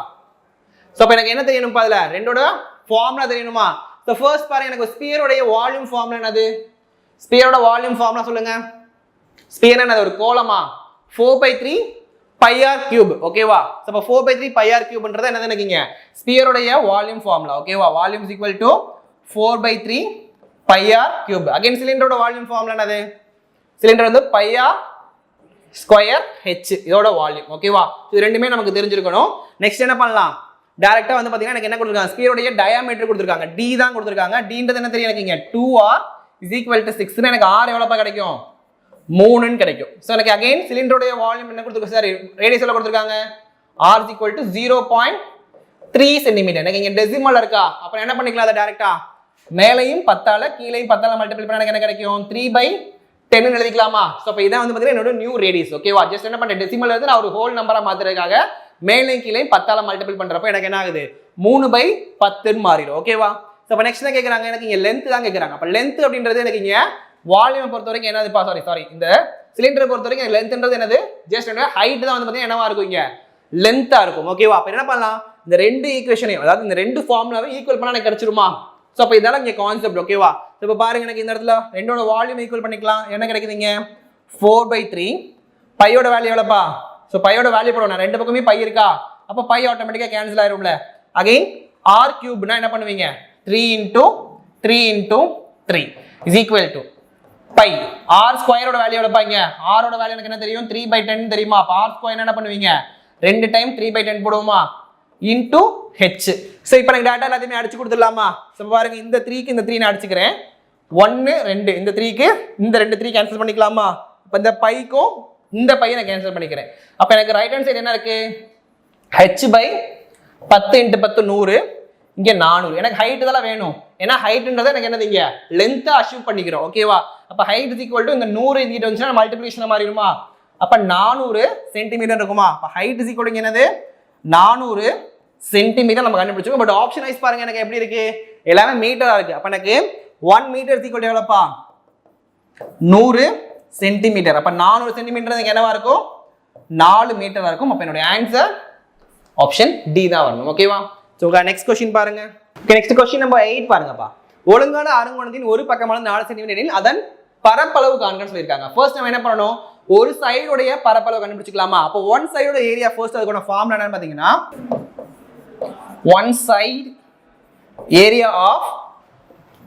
ஸோ அப்போ எனக்கு என்ன தெரியணும்ப்பா? அதில் ரெண்டோட ஃபார்முலா தெரியணுமா? ஸோ ஃபர்ஸ்ட் பாருங்க, எனக்கு ஸ்பியரோடைய வால்யூம் ஃபார்முலா என்னது? ஸ்பியரோட வால்யூம் ஃபார்முலா சொல்லுங்க. ஸ்பியர் என்னது? ஒரு கோளமா? 4/3 πr கியூப். ஓகேவா? ஸோ அப்போ 4/3 πr கியூப்ன்றது என்னது? எனக்குங்க ஸ்பியரோடைய வால்யூம் ஃபார்முலா. ஓகேவா? Volume is equal to 4/3 πr cube. Again சிலிண்டரோட வால்யூம் ஃபார்முலா என்னது? சிலிண்டர் வந்து πr ஸ்கொயர் ஹெச், இதோட வால்யூம். ஓகேவா? இது ரெண்டுமே நமக்கு தெரிஞ்சிருக்கணும். நெக்ஸ்ட் என்ன பண்ணலாம்? டைரக்டா வந்து பாத்தீங்கன்னா எனக்கு என்ன கொடுத்துருக்காங்க? ஸ்பியரோடைய டயாமீட்டர் கொடுத்துருக்காங்க, டி தான் கொடுத்துருக்காங்க. டின்றது என்ன தெரியும் எனக்கு? இங்க 2r இஸ் ஈக்குவல் டு 6. எனக்கு r எவ்வளோப்பா கிடைக்கும்? 3ன்னு கிடைக்கும். ஸோ எனக்கு அகைன் சிலிண்டருடைய வால்யூம் என்ன கொடுத்துருக்காங்க? சார் ரேடியஸ் எவ்வளோ கொடுத்துருக்காங்க? r is equal to 0.3 centimetre. எனக்கு இங்க டெசிமல் இருக்கா? அப்புறம் என்ன பண்ணிக்கலாம்? அதை டைரக்டா மேலையும் 10ஆல கீழையும் 10ஆல மல்டிபிள் பண்ணா எனக்கு என்ன கிடைக்கும்? 3/10 எழுதிக்கலாமா? ஸோ அப்போ இதான் வந்து பார்த்தீங்கன்னா என்னோட நியூ ரேடியஸ். ஓகேவா? ஜஸ்ட் என்ன பண்ணேன்? டெசிமல் வந்து நான் ஒரு ஹோல் நம்பரா மாத்துறதுக்காக மேலையும் கீழையும் 10ஆல மல்டிபிள் பண்றப்ப எனக்கு என்ன ஆகுது? 3/10 மாறிடும். ஓகேவா? ஸோ அப்போ நெக்ஸ்ட் என்ன கேட்குறாங்க? எனக்கு இங்கே லென்த் தான் கேட்குறாங்க. அப்போ லென்த் அப்படின்றது எனக்கு இங்கே வால்யூமை பொறுத்த வரைக்கும் என்னதுப்பா? சாரி இந்த சிலிண்டரை பொறுத்த வரைக்கும் லென்த்ன்றது என்னது? ஜஸ்ட் என்னோட ஹைட் தான் வந்து பார்த்தீங்கன்னா என்னவா இருக்கும்? இங்கே லென்த்தா இருக்கும். ஓகேவா? அப்போ என்ன பண்ணலாம்? இந்த ரெண்டு ஈக்குவேஷனையும், அதாவது இந்த ரெண்டு ஃபார்முலாவை ஈக்குவல் பண்ணா எனக்கு கிடைச்சிருமா? ஸோ அப்போ இதெல்லாம் இங்கே கான்செப்ட். ஓகேவா? இப்போ பாருங்க, எனக்கு இந்த இடத்துல ரெண்டோட வால்யூம் ஈக்குவல் பண்ணிக்கலாம். என்ன கிடைக்குதுங்க? 4/3 பையோட வேல்யூ எவ்வளோப்பா? ஸோ பையோட வேல்யூ போடுவோம். நான் ரெண்டு பக்கமே பை இருக்கா? அப்போ பை ஆட்டோமேட்டிக்காக கேன்சல் ஆயிரும்ல. அகைன் ஆர் கியூப்னா என்ன பண்ணுவீங்க? 3 × 3 × 3 is equal to pi. R ஸ்கொயரோட வேல்யூ எவ்வளோப்பா? இங்க ஆரோட வேல்யூ எனக்கு என்ன தெரியும்? 3/10 தெரியுமா? அப்போ ஆர் ஸ்கொயர் என்ன பண்ணுவீங்க? 2 டைம் 3/10 போடுவோமா? Into H. ஸோ இப்போ எனக்கு டேட்டா எல்லாத்தையுமே அடிச்சு கொடுத்துடலாமா? ஸோ பாருங்க, இந்த 3க்கு இந்த 3 நான் அடிச்சுக்கிறேன். 1 2 இந்த 3க்கு இந்த 2 3 கேன்சல் பண்ணிக்கலாமா? இப்போ இந்த பைக்கும் இந்த பையை நான் கேன்சல் பண்ணிக்கிறேன். அப்போ எனக்கு ரைட் ஹேண்ட் சைடு என்ன இருக்கு? h/10 × 10 100. இங்கே 400. எனக்கு ஹைட் இதெல்லாம் வேணும். ஏன்னா ஹைட்ன்றது எனக்கு என்னது? இங்கே லென்த்தை அச்சீவ் பண்ணிக்கிறோம். ஓகேவா? அப்போ ஹைட் இஸ் ஈக்குவல் டு இந்த 100 இங்கிட்ட வந்துச்சுன்னா மல்டிபிளிகேஷன் மாறிடுமா? அப்போ 400 சென்டிமீட்டர் இருக்குமா? அப்போ ஹைட் இஸ் ஈக்குவல் டு என்னது? 400 சென்டிமீட்டர் நம்ம கண்டுபிடிச்சோம். பட் ஆப்ஷன் வைஸ் பாருங்க, எனக்கு எப்படி இருக்கு? எல்லாமே மீட்டரா இருக்கு. அப்ப எனக்கு 1 மீட்டர் இஸ் ஈக்குவல் டு எவ்வளவுப்பா? 100 சென்டிமீட்டர். அப்ப 400 சென்டிமீட்டர் என்னவா இருக்கும்? 4 மீட்டரா இருக்கும். அப்ப என்னோட ஆன்சர் ஆப்ஷன் டி தான் வரணும். ஓகேவா? சோ நெக்ஸ்ட் क्वेश्चन பாருங்க. ஓகே, நெக்ஸ்ட் क्वेश्चन நம்பர் 8 பாருங்கப்பா. ஒழுங்கான அருங்கோணத்தின் ஒரு பக்கமானது 4 சென்டிமீட்டர் எனில் அதன் பரப்பளவு காண்கன்னு சொல்லியிருக்காங்க. ஃபர்ஸ்ட் நம்ம என்ன பண்ணணும்? ஒரு சைடுடைய பரப்பளவு கண்டுபிடிச்சிக்கலாமா? அப்போ ஒன் சைடோட ஏரியா ஃபர்ஸ்ட் அதுக்கான ஃபார்முலா என்னன்னு பாத்தீங்கன்னா one side area of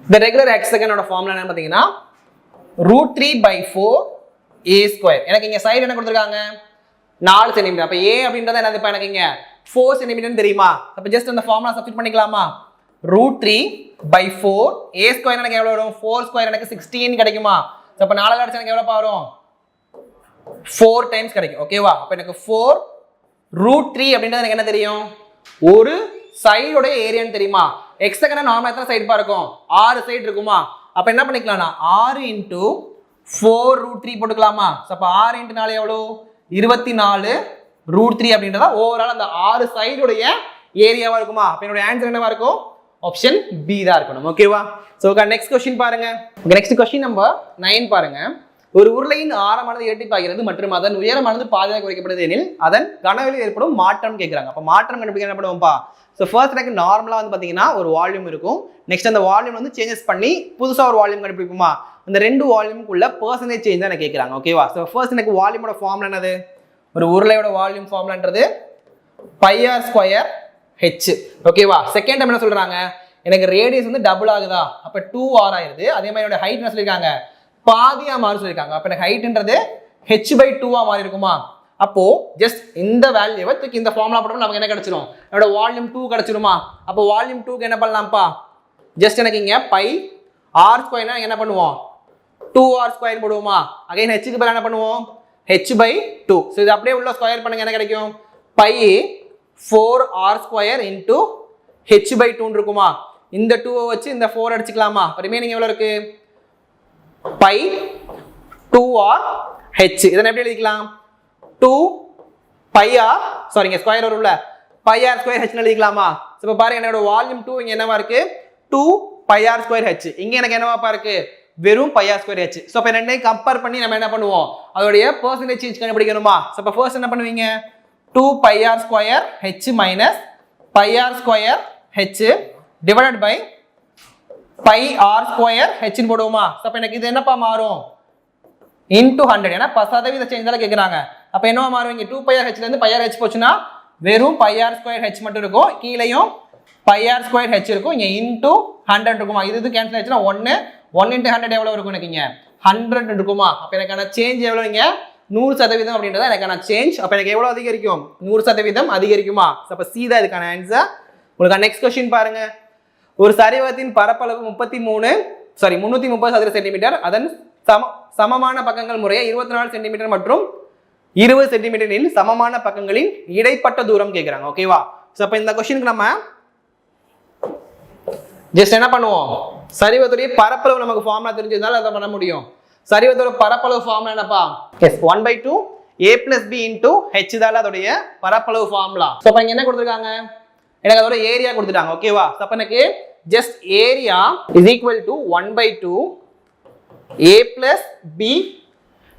the regular ஹெக்ஸாகனோட ஃபார்முலா என்னன்னு பாத்தீங்கன்னா √3/4 a². எனக்கு இங்க சைடு என்ன கொடுத்திருக்காங்க? 4 சென்டிமீட்டர். அப்ப a அப்படின்றது என்னது? இப்ப எனக்கு இங்க 4 சென்டிமீட்டர் தெரியுமா? அப்ப ஜஸ்ட் அந்த ஃபார்முலா சப்ஸ்டிட்யூட் பண்ணிக்கலாமா? √3/4 a² எனக்கு எவ்வளவு வரும்? 4² எனக்கு 16 கிடைக்குமா? அப்ப 4 அடிச்சா எனக்கு எவ்வளவு வரும்? 4 டைம்ஸ் கிடைக்கும். ஓகேவா? அப்ப எனக்கு 4 √3 அப்படின்றது எனக்கு என்ன தெரியும்? ஒரு சைடோட ஏரியான்னு தெரியுமா? ஹெக்ஸாகன் நார்மலா எத்தனை சைடு பா இருக்கும்? 6 சைடு இருக்குமா? அப்ப என்ன பண்ணிக்கலாம்னா 6 * 4 √3 போட்டுக்கலாமா? அப்ப 6 × 4 எவ்வளவு? 24 √3 அப்படின்றதா ஓவரால் அந்த 6 சைடுடைய ஏரியாவா இருக்குமா? அப்ப என்னோட ஆன்சர் என்னவா இருக்கும்? ஆப்ஷன் பி தான் இருக்கணும். ஓகேவா? சோ நெக்ஸ்ட் क्वेश्चन பாருங்க. நெக்ஸ்ட் क्वेश्चन நம்பர் 9 பாருங்க. ஒரு உருளையின் ஆரமானது இரட்டிப்பாகிறது மற்றும் அதன் உயரமானது பாதியாக குறைக்கப்படுது எனில் அதன் கனவெளியில் ஏற்படும் மாற்றம் கேட்கறாங்க. அப்ப மாற்றம் கண்டுபிடிக்க என்ன பண்ணுவோம்ப்பா? ஸோ ஃபர்ஸ்ட் எனக்கு நார்மலா வந்து பாத்தீங்கன்னா ஒரு வால்யூம் இருக்கும். நெக்ஸ்ட் அந்த வால்யூம் வந்து சேஞ்சஸ் பண்ணி புதுசா ஒரு வால்யூம் கண்டுபிடிப்போமா? அந்த ரெண்டு வால்யூமுக்குள்ள பெர்சன்டேஜ் சேஞ்ச் தான் கேட்கறாங்க. ஓகேவா? ஸோ ஃபர்ஸ்ட் எனக்கு வால்யூமோட ஃபார்முலா என்னது? ஒரு உருளையோட வால்யூம் ஃபார்முலான்றது πr²h. ஓகேவா? செகண்ட் டைம் என்ன சொல்றாங்க? எனக்கு ரேடியஸ் வந்து டபுள் ஆகுதா? அப்ப 2r ஆயிருது. அதே மாதிரி என்னோட ஹைட் என்ன சொல்லிருக்காங்க? பாதியா மாறி சொல்லிருக்காங்க. அப்ப எனக்கு ஹைட்ன்றது h/2 மாறி இருக்குமா? அப்போ ஜஸ்ட் இந்த வேல்யூவை தூக்கி இந்த ஃபார்முலா போட்டோம்னா நமக்கு என்ன கிடைச்சிரும்? என்னோட வால்யூம் 2 கிடைச்சிருமா? அப்போ வால்யூம் 2க்கு என்ன பண்ணலாம்ப்பா? ஜஸ்ட் எனக்கு இங்க πr² என்ன பண்ணுவோம்? 2r² போடுவோமா? அகைன் h க்கு பதிலா என்ன பண்ணுவோம்? h/2. சோ இது அப்படியே உள்ள ஸ்கொயர் பண்ணுங்க, என்ன கிடைக்கும்? π4r² * h/2 இருக்குமா? இந்த 2 வச்சு இந்த 4 அடிச்சுக்கலாமா? ரிமைனிங் எவ்வளவு இருக்கு? π2rh. இதனை எப்படி எழுதிக்கலாம்? 2πr இங்க ஸ்கொயர் வரும்ல, πr²h எழுதிக்கலாமா? இப்ப பாருங்க என்னோட வால்யூம் 2 இங்க என்னவா இருக்கு? 2πr²h. இங்க எனக்கு என்னவாப்பா இருக்கு? வெறும் πr²h. சோ அப்ப ரெண்டையும் கம்பேர் பண்ணி நம்ம என்ன பண்ணுவோம்? அதோட பெர்சன்டேஜ் சேஞ்ச் கண்டுபிடிக்கணுமா? சோ அப்ப ஃபர்ஸ்ட் என்ன பண்ணுவீங்க? 2πr²h - πr²h divided by πr²h ன்னு போடுவோமா? சோ அப்ப எனக்கு இது என்னப்பா மாறும்? into 100. ஏன்னா % சேஞ்ச் தான் கேக்குறாங்க. அப்ப என்னவா மாறுவீங்க? 2πrh ல இருந்து πrh போச்சுனா வெறும் πr²h மட்டும் இருக்கும். கீழேயும் πr²h இருக்கும். இங்க into 100 இருக்குமா? இது கேன்சல் ஆயிடுச்சுனா 1 × 100 எவ்வளவு இருக்கும்? எனக்கு இங்க 100 இருக்குமா? அப்ப எனக்கான சேஞ்ச் எவ்வளவு? இங்க 100% அப்படின்றத எனக்கான சேஞ்ச். அப்ப எனக்கு எவ்வளவு அதிகரிக்கும்? 100% அதிகரிக்குமா? அப்ப சி தான் இதுக்கான ஆன்சர். உங்களுக்கு நெக்ஸ்ட் क्वेश्चन பாருங்க. ஒரு சரிவகத்தின் பரப்பளவு 330 சதுர சென்டிமீட்டர். அதன் சமமான பக்கங்கள் முறையே 24 சென்டிமீட்டர் மற்றும் 20 சென்டிமீட்டரில் சமமான பக்கங்களின் இடைப்பட்ட தூரம் கேட்கறாங்க. ஓகேவா? சோ அப்ப இந்த क्वेश्चनக்கு நம்ம ஜஸ்ட் என்ன பண்ணுவோம்? சரிவகத்துடைய பரப்பளவு நமக்கு ஃபார்முலா தெரிஞ்சதால அத பண்ண முடியும். சரிவகத்தோட பரப்பளவு ஃபார்முலா என்னப்பா? எஸ் 1/2 a + b * h தால அதோட பரப்பளவு ஃபார்முலா. சோ அப்ப இங்க என்ன கொடுத்திருக்காங்க? எனக்கு அதோட ஏரியா கொடுத்துட்டாங்க. ஓகேவா? சோ அப்ப எனக்கு just area is equal to 1/2 a + b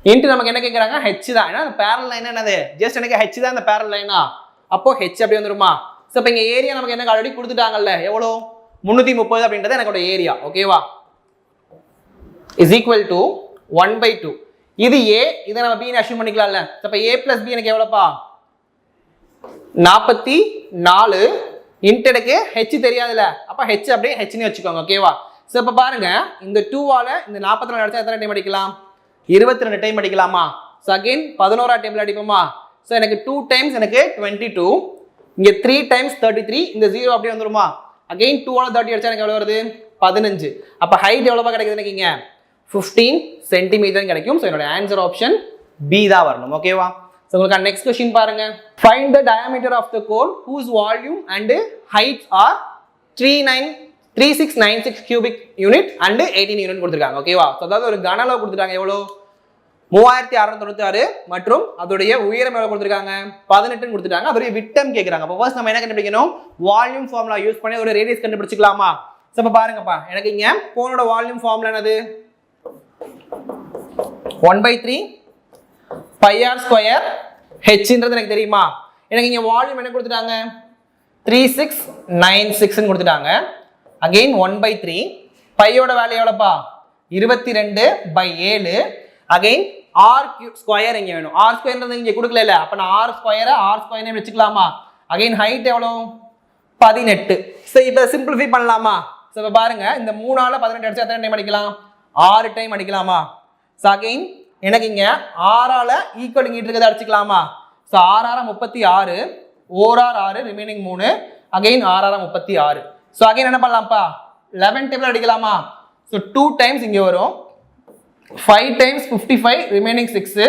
into நமக்கு என்ன கேக்குறாங்க? h தான். ஏன்னா parallel லைன் என்னது? ஜஸ்ட் எனக்கு h தான் அந்த parallel லைனா. அப்போ h அப்படி வந்துருமா? சோ அப்ப இங்க ஏரியா நமக்கு என்ன ஆல்ரெடி கொடுத்துட்டாங்கல்ல. எவ்வளவு? 330 அப்படின்றது எனக்கோட ஏரியா. ஓகேவா? is equal to 1/2. இது a, இத நம்ம b ன்னு அஸ்யூம் பண்ணிக்கலாம்ல. சோ அப்ப a + b எனக்கு எவ்வளவுப்பா? 44 இன்ட் எனக்கு h தெரியாதுல. அப்ப h அப்படியே h ன்னு வெச்சுக்கோங்க. ஓகேவா? சோ இப்ப பாருங்க இந்த 2 ஆல இந்த 44 அடிச்சா எத்தனை டைம் அடிக்கலாம்? 22 டைம் அடிக்கலாமா? சோ அகைன் 11ஆ டைம்ல அடிப்போமா? சோ எனக்கு 2 டைம்ஸ் எனக்கு 22, இங்க 3 டைம்ஸ் 33, இந்த 0 அப்படியே வந்துருமா? அகைன் 2 ஆல 30 அடிச்சா எனக்கு எவ்வளவு வருது? 15. அப்ப ஹைட் எவ்வளவு கிடைக்குது எனக்கு இங்க? 15 சென்டிமீட்டர் கிடைக்கும். சோ என்னோட ஆன்சர் ஆப்ஷன் பி தான் வரணும். ஓகேவா? சோ உங்களுக்கு நெக்ஸ்ட் क्वेश्चन பாருங்க. Find the diameter of the cone whose volume and height are 3696 cubic unit and 18 unit கொடுத்திருக்காங்க. ஓகேவா? சோ அதாவது ஒரு கன அளவு கொடுத்திருக்காங்க. எவ்வளவு? 3696 மற்றும் அதோட உயரம் எவ்வளவு கொடுத்திருக்காங்க? 18 ன்னு கொடுத்திருக்காங்க. அதோட விட்டம் கேக்குறாங்க. அப்ப ஃபர்ஸ்ட் நம்ம என்ன கண்டுபிடிக்கணும்? வால்யூம் ஃபார்முலா யூஸ் பண்ணி ஒரு ரேடியஸ் கண்டுபிடிச்சிக்கலாமா? சோ அப்ப பாருங்கப்பா, எனக்கு இங்க கோனோட வால்யூம் ஃபார்முலா என்னது? 1/3 pi r square hன்றது எனக்கு தெரியுமா? எனக்கு இங்க வால்யூம் என்ன கொடுத்துட்டாங்க? 3696 ன்னு கொடுத்துட்டாங்க. அகைன் 1/3 பையோட வேல்யூ எவ்வளவுப்பா? 22/7. அகைன் r ஸ்கொயர் இங்க வேணும். r ஸ்கொயர்ன்றது இங்க கொடுக்கல இல்ல. அப்ப நான் r ஸ்கொயர்னே வெச்சுக்கலாமா? அகைன் ஹைட் எவ்வளவு? 18. சோ இப்போ சிம்பிளிஃபை பண்ணலாமா? சோ இப்ப பாருங்க இந்த 3 ஆல 18 அடிச்சா எத்தனை டைம் அடிக்கலாம்? 6 டைம் அடிக்கலாமா? சோ அகைன் எனக்கு இங்க 6 ஆல ஈக்குவல் இங்க இருக்கத அடிச்சுக்கலாமா? சோ 6 ஆர 36, 1 ஆர் 6, ரிமைனிங் 3, அகைன் 6 ஆர 36. சோ அகைன் என்ன பண்ணலாம்ப்பா? 11 டேபிள் அடிக்கலாமா? சோ 2 டைம்ஸ் இங்க வரும். 5 times 55, remaining 6.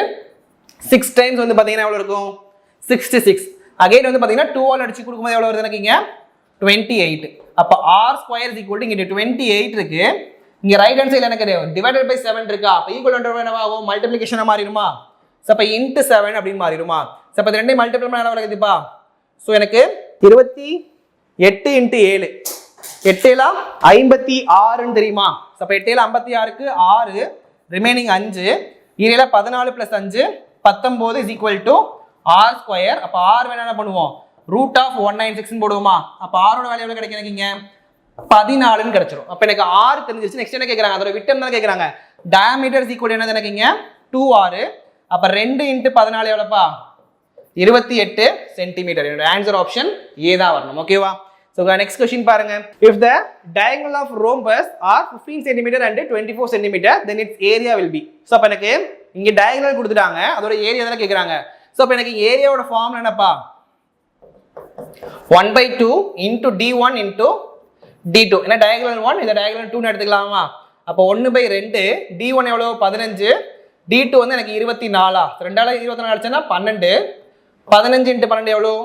6 times வந்து பாத்தீங்கன்னா எவ்வளவு இருக்கும்? 66. அகைன் வந்து பாத்தீங்கன்னா 2 ஆல் அடிச்சு கொடுக்கும்போது எவ்வளவு வருது எனக்கு இங்க? 28. அப்ப r square is equal to இங்க 28 இருக்கு. இங்க ரைட் ஹேண்ட் சைடுல எனக்கு டிவைடட் பை 7 இருக்கா? அப்ப ஈக்குவல் டு என்னவா ஆகும்? மல்டிப்ளிகேஷனா மாறிடுமா? சோ அப்ப into 7 அப்படி மாறிடுமா? சோ அப்ப ரெண்டையும் மல்டிப்ளை பண்ணா என்ன வருதுப்பா? சோ எனக்கு 28 into 7. 8 ல 56 ன்னு தெரியுமா? சோ அப்ப 8 ல 56 க்கு 6, ரிமைனிங் 5, இதுல 14 plus 5 19 is equal to r square. அப்ப r வேணா என்ன பண்ணுவோம்? root of 196 ன்னு போடுவோமா? அப்ப r ஓட வேல்யூ எவ்வளவு கிடைக்கும் எனக்கு இங்க? 14 ன்னு கிடைச்சிரும். அப்ப எனக்கு r தெரிஞ்சிருச்சு. நெக்ஸ்ட் என்ன கேக்குறாங்க? அதோட விட்டம் தான் கேக்குறாங்க. diameter is equal to என்னது எனக்கு இங்க? 2r. அப்ப 2 into 14 எவ்வளவுப்பா? 28 சென்டிமீட்டர். என்னோட ஆன்சர் ஆப்ஷன் A தான் வரணும். ஓகேவா? So next question பாருங்க. If the diagonal of rhombus are 15 cm and 24 cm, then its area will be. So அப்ப எனக்கு இங்க diagonal கொடுத்துட்டாங்க. அதோட ஏரியா தான கேக்குறாங்க. So அப்ப எனக்கு ஏரியாவோட ஃபார்முலா என்னப்பா? 1/2 into d1 into d2. என்ன diagonal 1 இத diagonal 2 ன்னு எடுத்துக்கலாமா? அப்ப 1/2 d1 எவ்வளவு? 15. d2 வந்து எனக்கு 24. 2 ஆல 24 அடிச்சனா 12. 15 into 12 எவ்வளவு?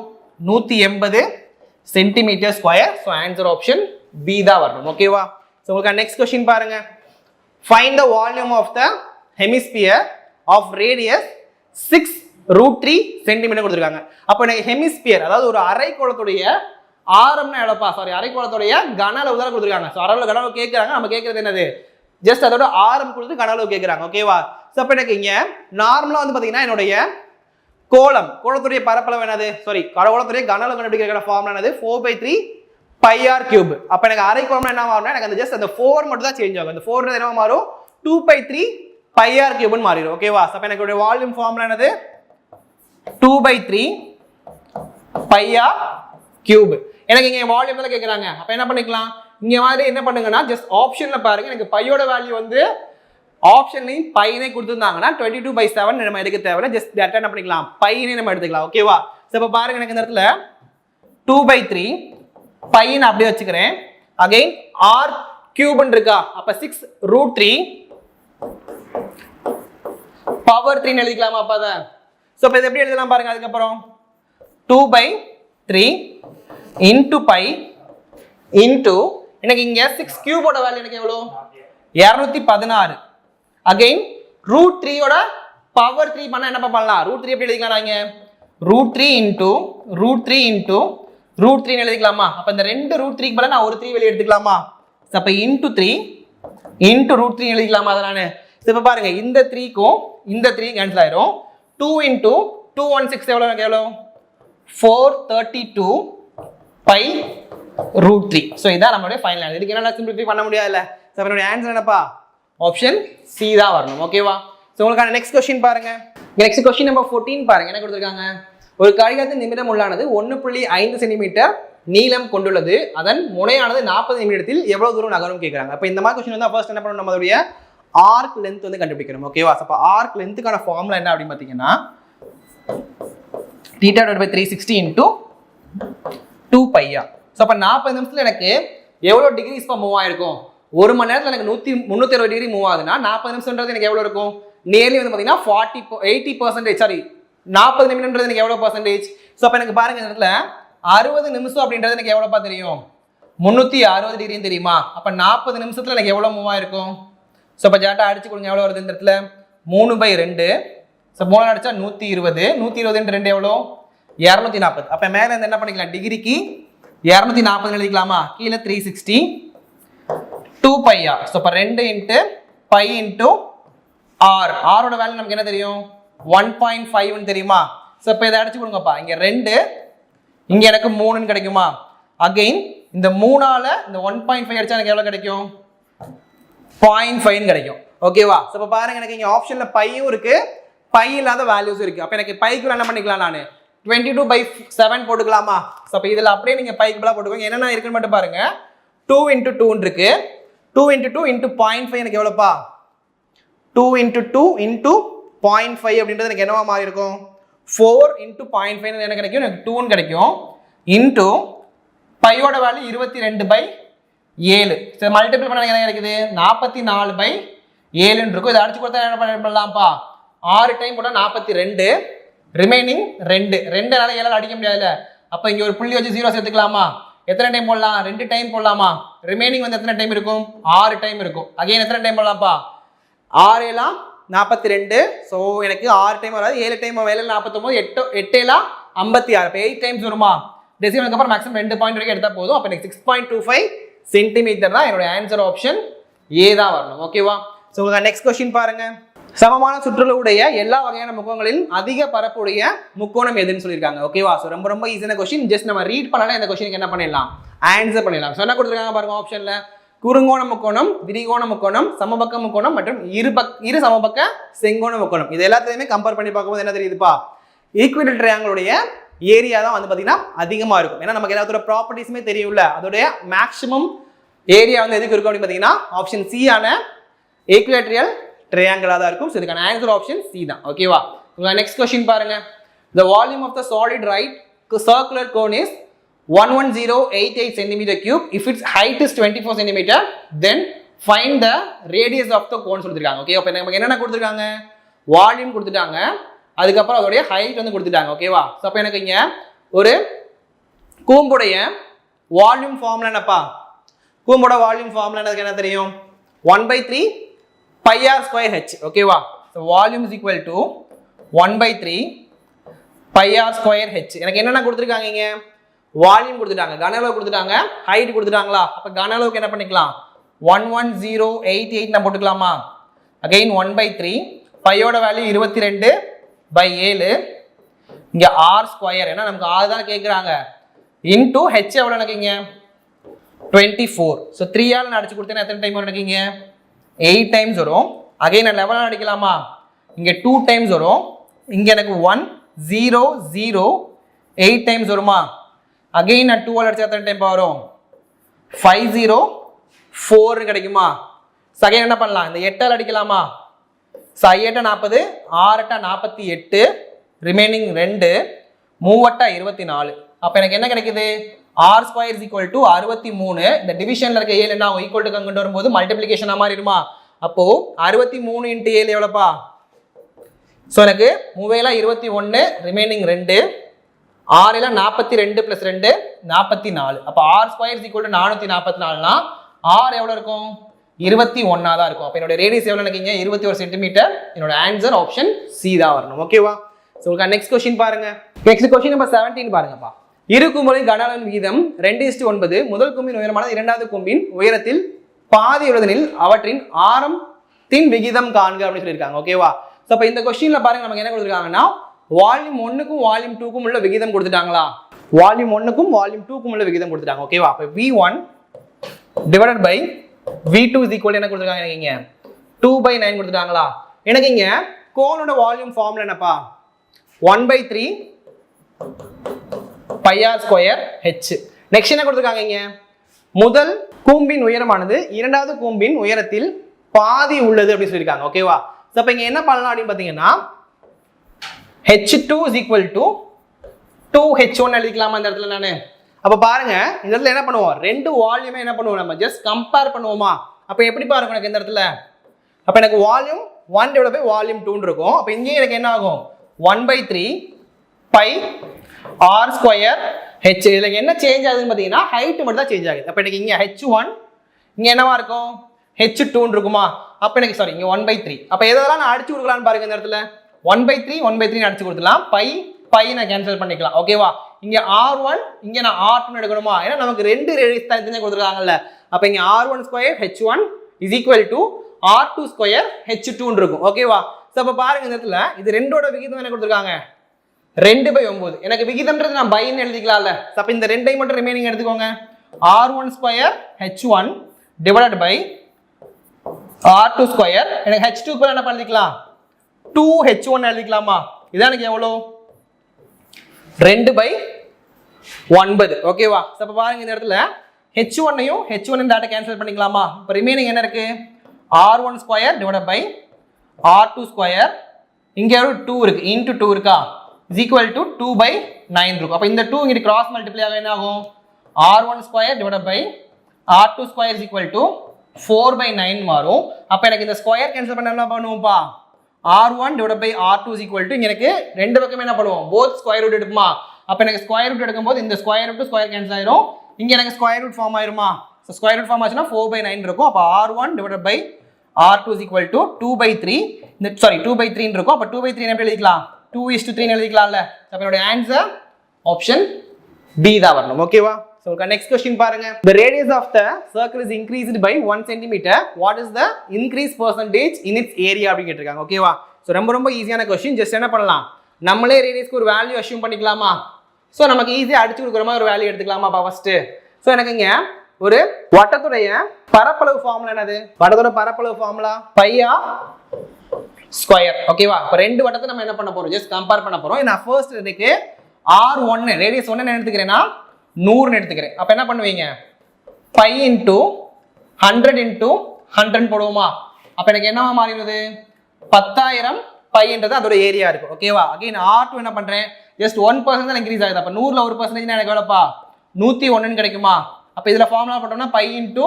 180 centimetre square. So answer option b தான் வரணும். ஓகேவா? ஸோ உங்களுக்கு நெக்ஸ்ட் கொஸ்டின் பாருங்க. Find the volume of the hemisphere of radius 6√3 centimetre கொடுத்துருக்காங்க. அப்போ எனக்கு ஹெமிஸ்பியர் அதாவது ஒரு அரைக்கோளத்துடைய ஆரம்னா எவ்வளோப்பா? சாரி, அரைக்கோளத்துடைய கன அளவு தான் கொடுத்துருக்காங்க. ஸோ அளவு கன அளவு கேட்குறாங்க. நம்ம கேட்கறது என்னது? ஜஸ்ட் அதோட ஆரம் கொடுத்து கன அளவு கேட்குறாங்க. ஓகேவா? ஸோ அப்போ எனக்கு இங்கே நார்மலாக வந்து பார்த்தீங்கன்னா என்னுடைய கோளத்துடைய பரப்பளவு என்னது? சாரி, கோளத்துடைய கன அளவு கண்டுபிடிக்கிற ஃபார்முலா என்னது? 4/3 pi r cube. அப்ப எனக்கு அரை கோளம்னா என்ன மாறும்னா எனக்கு அந்த ஜஸ்ட் அந்த 4 மட்டும் தான் சேஞ்ச் ஆகும். அந்த 4 என்ன மாறும்? 2/3 pi r cube ன்னு மாறிடும். ஓகேவா? அப்ப எனக்கு வால்யூம் ஃபார்முலா என்னது? 2/3 pi r cube. எனக்கு இங்க வால்யூம் தான் கேக்குறாங்க. அப்ப என்ன பண்ணிக்கலாம்? இங்க மாதிரி என்ன பண்ணுங்கன்னா ஜஸ்ட் ஆப்ஷன்ல பாருங்க. எனக்கு பையோட வேல்யூ வந்து ஆப்ஷன்லையும் பைனே கொடுத்துருந்தாங்கன்னா 22/7 நம்ம எடுக்க தேவையில்ல. ஜஸ்ட் டேரக்டா என்ன பண்ணிக்கலாம்? பைனே நம்ம எடுத்துக்கலாம். ஓகேவா? சோ இப்ப பாருங்க எனக்கு இந்த இடத்துல 2/3 பைன் அப்படியே வச்சுக்கிறேன். அகைன் r கியூப்னு இருக்கா? அப்ப 6√3 பவர் 3 எழுதிக்கலாமா? அப்பதான் சோ இப்ப இது எப்படி எழுதலாம் பாருங்க. அதுக்கப்புறம் 2/3 into pi into எனக்கு இங்க 6 கியூபோட வேல்யூ எனக்கு எவ்வளவு? 216. அகைன் √3 ஓட பவர் 3 பண்ணா என்ன பண்ணலாம்? √3 எப்படி எழுதிக்கலாம்? நாங்க √3 into √3 எழுதிக்கலாமா? அப்ப இந்த ரெண்டு √3 க்கு பதிலா நான் ஒரு 3 வெளிய எடுத்துக்கலாமா? அப்ப into 3 into √3 எழுதிக்கலாமா? அதானே. இப்ப பாருங்க இந்த 3 க்கும் இந்த 3 கேன்சல் ஆயிரும். 2 into 216 எவ்வளவு? எனக்கு எவ்வளவு? 432 pi √3. சோ இதான் நம்மளுடைய ஃபைனல் ஆன்சர். இதுக்கு என்ன சிம்பிளிஃபை பண்ண முடியாதுல்ல. சோ நம்மளுடைய ஆன்சர் என்னப்பா? ஆப்ஷன் சி தான் வரணும். ஓகேவா? சோ உங்களுக்கான நெக்ஸ்ட் क्वेश्चन பாருங்க. நெக்ஸ்ட் क्वेश्चन நம்பர் 14 பாருங்க. என்ன கொடுத்திருக்காங்க? ஒரு கடிகாரத்தின் நிமிடம் உள்ளானது 1.5 சென்டிமீட்டர் நீளம் கொண்டுள்ளது. அதன் முனையானது 40 நிமிடத்தில் எவ்வளவு தூரம் நகரும் கேக்குறாங்க. அப்ப இந்த மாதிரி क्वेश्चन வந்து ஃபர்ஸ்ட் என்ன பண்ணணும்? நம்மளுடைய ஆர்க் லெந்த் வந்து கண்டுபிடிக்கணும். ஓகேவா? அப்ப ஆர்க் லெந்த்கான ஃபார்முலா என்ன அப்படி பாத்தீங்கன்னா θ/360 into 2 pi r. சோ அப்ப 40 நிமிஷத்துல எனக்கு எவ்வளவு டிகிரிஸ் பர் மூவ் ஆயிருக்கும்? ஒரு மணி நேரத்துல எனக்கு 360 டிகிரி மூவ் ஆகுதுன்னா 40 நிமிஷம்ன்றது எனக்கு எவ்வளவு இருக்கும்? நியர்லி வந்து பாத்தீங்கன்னா 80%. சாரி, 40 நிமிடம்ன்றது எனக்கு எவ்வளவு பர்சன்டேஜ்? சோ அப்ப எனக்கு பாருங்க இந்த இடத்துல 60 நிமிஷம் அப்படின்றது எனக்கு எவ்வளவுப்பா தெரியும்? 360 டிகிரின்னு தெரியுமா? அப்ப 40 நிமிஷத்துல எனக்கு எவ்வளவு மூவ் ஆயிருக்கும்? சோ அப்ப ஜாட்டா அடிச்சு கொடுங்க. எவ்வளவு வருது இந்த இடத்துல? 3/2. சோ 3 அடிச்சா 120. 120 × 2 எவ்வளவு? 240. அப்ப மேல இருந்து என்ன பண்ணிக்கலாம்? டிகிரிக்கு 240 எழுதிக்கலாமா? கீழே 360 2 pi r. சோ அப்ப 2 into pi into ஆர் ஆரோட வேல்யூ நமக்கு என்ன தெரியும் 1.5 தெரியுமா சோ இப்போ இதை அடிச்சு கொடுங்கப்பா இங்க 2 இங்க எனக்கு 3 கிடைக்குமா அகைன் இந்த 3 ஆல இந்த 1.5 அடிச்சா எனக்கு எவ்வளவு கிடைக்கும் 0.5 கிடைக்கும் ஓகேவா சோ இப்போ பாருங்க எனக்கு இங்க ஆப்ஷன்ல பையும் இருக்கு பை இல்லாத வேல்யூஸ் இருக்கு அப்ப எனக்கு பைக்கு என்ன பண்ணிக்கலாம் நானு 22/7 போட்டுக்கலாமா சோ அப்ப இதுல அப்படியே நீங்க பைக்கு பதிலா போட்டுக்கோங்க என்னென்ன இருக்குன்னு மட்டும் பாருங்க 2 × 2 இருக்கு 2 × 2 × 0.5 எனக்கு எவ்வளவுப்பா 2 × 2 × 0.5 அப்படின்றது எனக்கு என்னவா மாறி இருக்கும் 4 × 0.5 எனக்கு கிடைக்கும் எனக்கு 2 ன்னு கிடைக்கும் இன்டு பையோட வேல்யூ 22/7 சரி மல்டிபிள் பண்ணா என்ன கிடைக்குது 44/7 இருக்கும் இதை அடிச்சு கொடுத்தா என்ன பண்ணலாம்ப்பா 6 டைம் போட்டா 42 ரிமைனிங் 2 நால 7 அடிக்க முடியாதுல அப்ப இங்க ஒரு புள்ளி வச்சு 0 சேர்த்துக்கலாமா எத்தனை டைம் போடலாம் 2 டைம் போடலாமா ரிமைனிங் வந்து எத்தனை டைம் இருக்கும் 6 டைம் இருக்கும் அகைன் எத்தனை டைம் போடலாம்ப்பா 6 எல்லாம் 42 சோ எனக்கு 6 டைம் வராது 7 டைம் 7 49 8 எல்லாம் 56 அப்ப 8 டைம்ஸ் வருமா டெசிமலுக்கு அப்புறம் மேக்ஸிமம் 2 பாயிண்ட் வரைக்கும் எடுத்தா போதும் அப்ப எனக்கு 6.25 சென்டிமீட்டர் தான் என்னோட ஆன்சர் ஆப்ஷன் ஏ தான் வரணும் ஓகேவா சோ உங்களுக்கு நெக்ஸ்ட் क्वेश्चन பாருங்க சமமான சுற்றளவுடைய எல்லா வகையான முக்கோணங்களில் அதிக பரப்புடைய முக்கோணம் எதுன்னு சொல்லியிருக்காங்க ஓகேவா சோ ரொம்ப ஈஸியான क्वेश्चन ஜஸ்ட் நம்ம ரீட் பண்ணாலே இந்த क्वेश्चनக்கு என்ன பண்ணிடலாம் ஆன்சர் பண்ணிடலாம் சோ என்ன கொடுத்திருக்காங்க பாருங்க ஆப்ஷன்ல குறுங்கோண முக்கோணம் விரிகோண முக்கோணம் சமபக்க முக்கோணம் மற்றும் இரு சமபக்க செங்கோண முக்கோணம் இது எல்லாத்தையுமே கம்பேர் பண்ணி பார்க்கும்போது என்ன தெரியுதுப்பா ஈக்குவேட்டர் ட்ரையாங்கிளுடைய ஏரியா தான் வந்து பாத்தீங்கன்னா அதிகமா இருக்கும் ஏன்னா நமக்கு எல்லாத்தோட ப்ராப்பர்ட்டிஸுமே தெரியும்ல அதோட மேக்ஸிமம் ஏரியா வந்து எதுக்கு இருக்கும் அப்படின்னு பாத்தீங்கன்னா ஆப்ஷன் சி ஆன ஈக்குவேட்டரியல் ட்ரையாங்கிளா தான் இருக்கும் சோ இதுக்கான ஆன்சர் ஆப்ஷன் சி தான் ஓகேவா உங்க நெக்ஸ்ட் क्वेश्चन பாருங்க the volume of the solid right circular cone is 11088 centimeter cube if its height is 24 centimeter then find the radius of the cone சொல்லிருக்காங்க okay அப்ப நமக்கு என்னென்ன கொடுத்திருக்காங்க வால்யூம் கொடுத்துட்டாங்க அதுக்கு அப்புறம் அதோட ஹைட் வந்து கொடுத்துட்டாங்க ஓகேவா சோ அப்ப எனக்கு இங்க ஒரு கூம்புடைய வால்யூம் ஃபார்முலா என்னப்பா கூம்போட வால்யூம் ஃபார்முலா எனக்கு என்ன தெரியும் 1/3 pi r square h ஓகேவா so volume is equal to 1/3 pi r square h எனக்கு என்னென்ன கொடுத்திருக்காங்க இங்க வால்யூம் கொடுத்துட்டாங்க கன அளவு கொடுத்துட்டாங்க ஹைட் கொடுத்துட்டாங்களா அப்ப கன அளவுக்கு என்ன பண்ணிக்கலாம் 11088 நான் போட்டுக்கலாமா அகைன் 1/3 பையோட வேல்யூ 22/7 இங்க r ஸ்கொயர் ஏன்னா நமக்கு r தான் கேக்குறாங்க இன்டு h எவ்வளவு எனக்கு இங்க 24 so 3 ஆல நான் அடிச்சு கொடுத்தேன்னா எத்தனை டைம் வரும் எனக்கு இங்க 8 டைம்ஸ் வரும் அகைன் நான் 11 அடிக்கலாமா இங்க 2 டைம்ஸ் வரும் இங்க எனக்கு 1 0 0 8 டைம்ஸ் வருமா அகைன் நான் 2 ஆல அடிச்சா எத்தனை டைம் வரும் 5 0 4 கிடைக்குமா அகைன் என்ன பண்ணலாம் இந்த 8 ஆல அடிக்கலாமா 8 40 6 48 ரிமைனிங் 2 3 24 அப்ப எனக்கு என்ன கிடைக்குது r square is equal to 63 இந்த டிவிஷன்ல இருக்க 7 என்ன ஆகும் ஈக்குவல் டு கொண்டு வரும்போது மல்டிப்ளிகேஷனா மாறிடுமா அப்போ 63 × 7 எவ்வளவுப்பா சோ எனக்கு 3 21 ரிமைனிங் 2 6 42 + 2 44 அப்ப r square is equal to 444 னா r எவ்வளவு இருக்கும் 21 தான் இருக்கும் அப்ப என்னோட ரேடியஸ் எவ்வளவு எனக்கு இங்க 21 சென்டிமீட்டர் என்னோட ஆன்சர் ஆப்ஷன் சி தான் வரணும் ஓகேவா சோ உங்களுக்கு நெக்ஸ்ட் क्वेश्चन பாருங்க நெக்ஸ்ட் क्वेश्चन நம்பர் 17 பாருங்கப்பா இரு கூம்புகளின் கன அளவின் விகிதம் 2:9 முதல் கூம்பின் உயரமானது இரண்டாவது கூம்பின் உயரத்தில் பாதி உள்ளதெனில் அவற்றின் ஆரத்தின் விகிதம் காண்க அப்படின்னு சொல்லியிருக்காங்க ஓகேவா சோ அப்ப இந்த क्वेश्चनல பாருங்க நமக்கு என்ன கொடுத்திருக்காங்கன்னா வால்யூம் 1க்கும் வால்யூம் 2க்கும் உள்ள விகிதம் கொடுத்துட்டாங்களா வால்யூம் 1க்கும் வால்யூம் 2க்கும் உள்ள விகிதம் கொடுத்துட்டாங்க ஓகேவா அப்ப v1 divided by v2 is equal என்ன கொடுத்திருக்காங்க எனக்கு இங்க 2/9 கொடுத்துட்டாங்களா எனக்கு இங்க கோனோட வால்யூம் ஃபார்முலா என்னப்பா 1/3 pi r square h next என்ன கொடுத்திருக்காங்க இங்க முதல் கூம்பின் உயரமானது இரண்டாவது கூம்பின் உயரத்தில் பாதி உள்ளது அப்படி சொல்லிருக்காங்க ஓகேவா சோ அப்ப இங்க என்ன பண்ணலாம் அப்படி பாத்தீங்கன்னா h2 is equal to 2h1 எழுதிக்கலாமா இந்த இடத்துல நானு அப்ப பாருங்க இந்த இடத்துல என்ன பண்ணுவோம் ரெண்டு வால்யூமே என்ன பண்ணுவோம் நம்ம ஜஸ்ட் கம்பேர் பண்ணுவோமா அப்ப எப்படி பாருங்க எனக்கு இந்த இடத்துல அப்ப எனக்கு வால்யூம் 1 டிவைடட் பை வால்யூம் 2 இருக்கும் அப்ப இங்கே எனக்கு என்ன ஆகும் 1/3 pi r square h இதுல என்ன சேஞ்ச் ஆகுதுன்னு பாத்தீங்கன்னா ஹைட் மட்டும் தான் சேஞ்ச் ஆகுது அப்ப எனக்கு இங்க h1 இங்க என்னவா இருக்கும் h2 ன்னு இருக்குமா அப்ப எனக்கு சாரி இங்க 1/3 அப்ப எதெல்லாம் நான் அடிச்சு கொடுக்கலாம்னு பாருங்க இந்த இடத்துல 1/3 அடிச்சு கொடுத்துலாம் பை நான் கேன்சல் பண்ணிக்கலாம் ஓகேவா இங்க r1 இங்க நான் r2 எடுக்கணுமா ஏன்னா நமக்கு ரெண்டு ரேடியஸ் தனித்தனியா கொடுத்துருக்காங்கல்ல அப்ப இங்க r1 square h1 is equal to R2 square H2 இருக்கும் ஓகேவா. ஸோ அப்போ பாருங்க இந்த இடத்துல இது ரெண்டோட விகிதம் என்ன கொடுத்துருக்காங்க 2/9. எனக்கு விகிதம்ன்றது நான் பைன்னு எழுதிக்கலாம்ல. அப்போ இந்த ரெண்டையும் மட்டும் ரிமைனிங் எடுத்துக்கோங்க. R1 square H1 divided by R2 square. எனக்கு H2 க்கு என்ன பண்ணிக்கலாம் 2H1 எழுதிக்கலாமா. இதான் எனக்கு எவ்வளோ 2/9 ஓகேவா. அப்போ பாருங்க இந்த இடத்துல H1ஐயும் H1 டேட்டா கேன்சல் பண்ணிக்கலாமா. இப்போ ரிமைனிங் என்ன இருக்கு R1 square divided by R2 square. இங்கே ஒரு 2 இருக்கு இன்டு 2 இருக்கா is equal to 2/9 இருக்கும். அப்போ இந்த 2 இங்கிட்டு கிராஸ் மல்டிப்ளை ஆக என்ன ஆகும் R1 square divided by R2 square is equal to 4/9 மாறும். அப்போ எனக்கு இந்த ஸ்கொயர் கேன்சல் பண்ண என்ன பண்ணுவோம்ப்பா R1 divided by R2 is equal to இங்க எனக்கு ரெண்டு பக்கமே என்ன பண்ணுவோம் போத் ஸ்கொயர் ரூட் எடுப்போமா. அப்போ எனக்கு ஸ்கொயர் ரூட் எடுக்கும்போது இந்த ஸ்கொயர் ரூட் ஸ்கொயர் கேன்சல் ஆயிரும். இங்க எனக்கு ஸ்கொயர் ரூட் ஃபார்ம் ஆயிருமா. ஸோ ஸ்கொயர் ரூட் ஃபார்ம் ஆச்சுன்னா 4/9 இருக்கும். அப்போ R1 divided by R2 is equal to 2/3 இந்த சாரி 2/3 இருக்கும். அப்போ 2/3 எப்படி எழுதிக்கலாம் 2:3 எழுதிக்கலாம்ல. அப்போ என்னோட ஆன்சர் ஆப்ஷன் டி தான் வரணும் ஓகேவா. So next question பாருங்க. The radius of the circle is increased by 1 cm. What is the increase percentage in its area அப்படி கேட்டிருக்காங்க ஓகேவா. ஸோ ரொம்ப ஈஸியான கொஸ்டின். ஜஸ்ட் என்ன பண்ணலாம் நம்மளே ரேடியஸ்க்கு ஒரு வேல்யூ அஷ்யூம் பண்ணிக்கலாமா. ஸோ நமக்கு ஈஸியாக அடிச்சு கொடுக்குற மாதிரி ஒரு வேல்யூ எடுத்துக்கலாமாப்பா ஃபர்ஸ்ட். ஸோ எனக்கு இங்க ஒரு வட்டத்துடைய பரப்பளவு ஃபார்முலா என்னது வட்டத்தோட பரப்பளவு ஃபார்முலா பையா ஸ்கொயர் ஓகேவா. இப்போ ரெண்டு வட்டத்தை நம்ம என்ன பண்ண போறோம் ஜஸ்ட் கம்பேர் பண்ண போறோம். நான் ஃபர்ஸ்ட் இதுக்கு R1 ரேடியஸ் 1 என்ன எடுத்துக்கிறேன்னா 100 எடுத்துக்கிறேன். அப்போ என்ன பண்ணுவீங்க பை இன்டூ 100 இன்டூ 100 போடுவோமா. அப்போ எனக்கு என்னவா மாறிடுது 10,000 பைன்றது அதோட ஏரியா இருக்கு ஓகேவா. அகைன் R2 என்ன பண்றேன் ஜஸ்ட் 1% தான் இன்க்ரீஸ் ஆகுது. அப்போ 100ல 1% எனக்கு எவ்வளோப்பா 101 கிடைக்குமா. அப்போ இதில் ஃபார்முலா போட்டோம்னா பை இன்டூ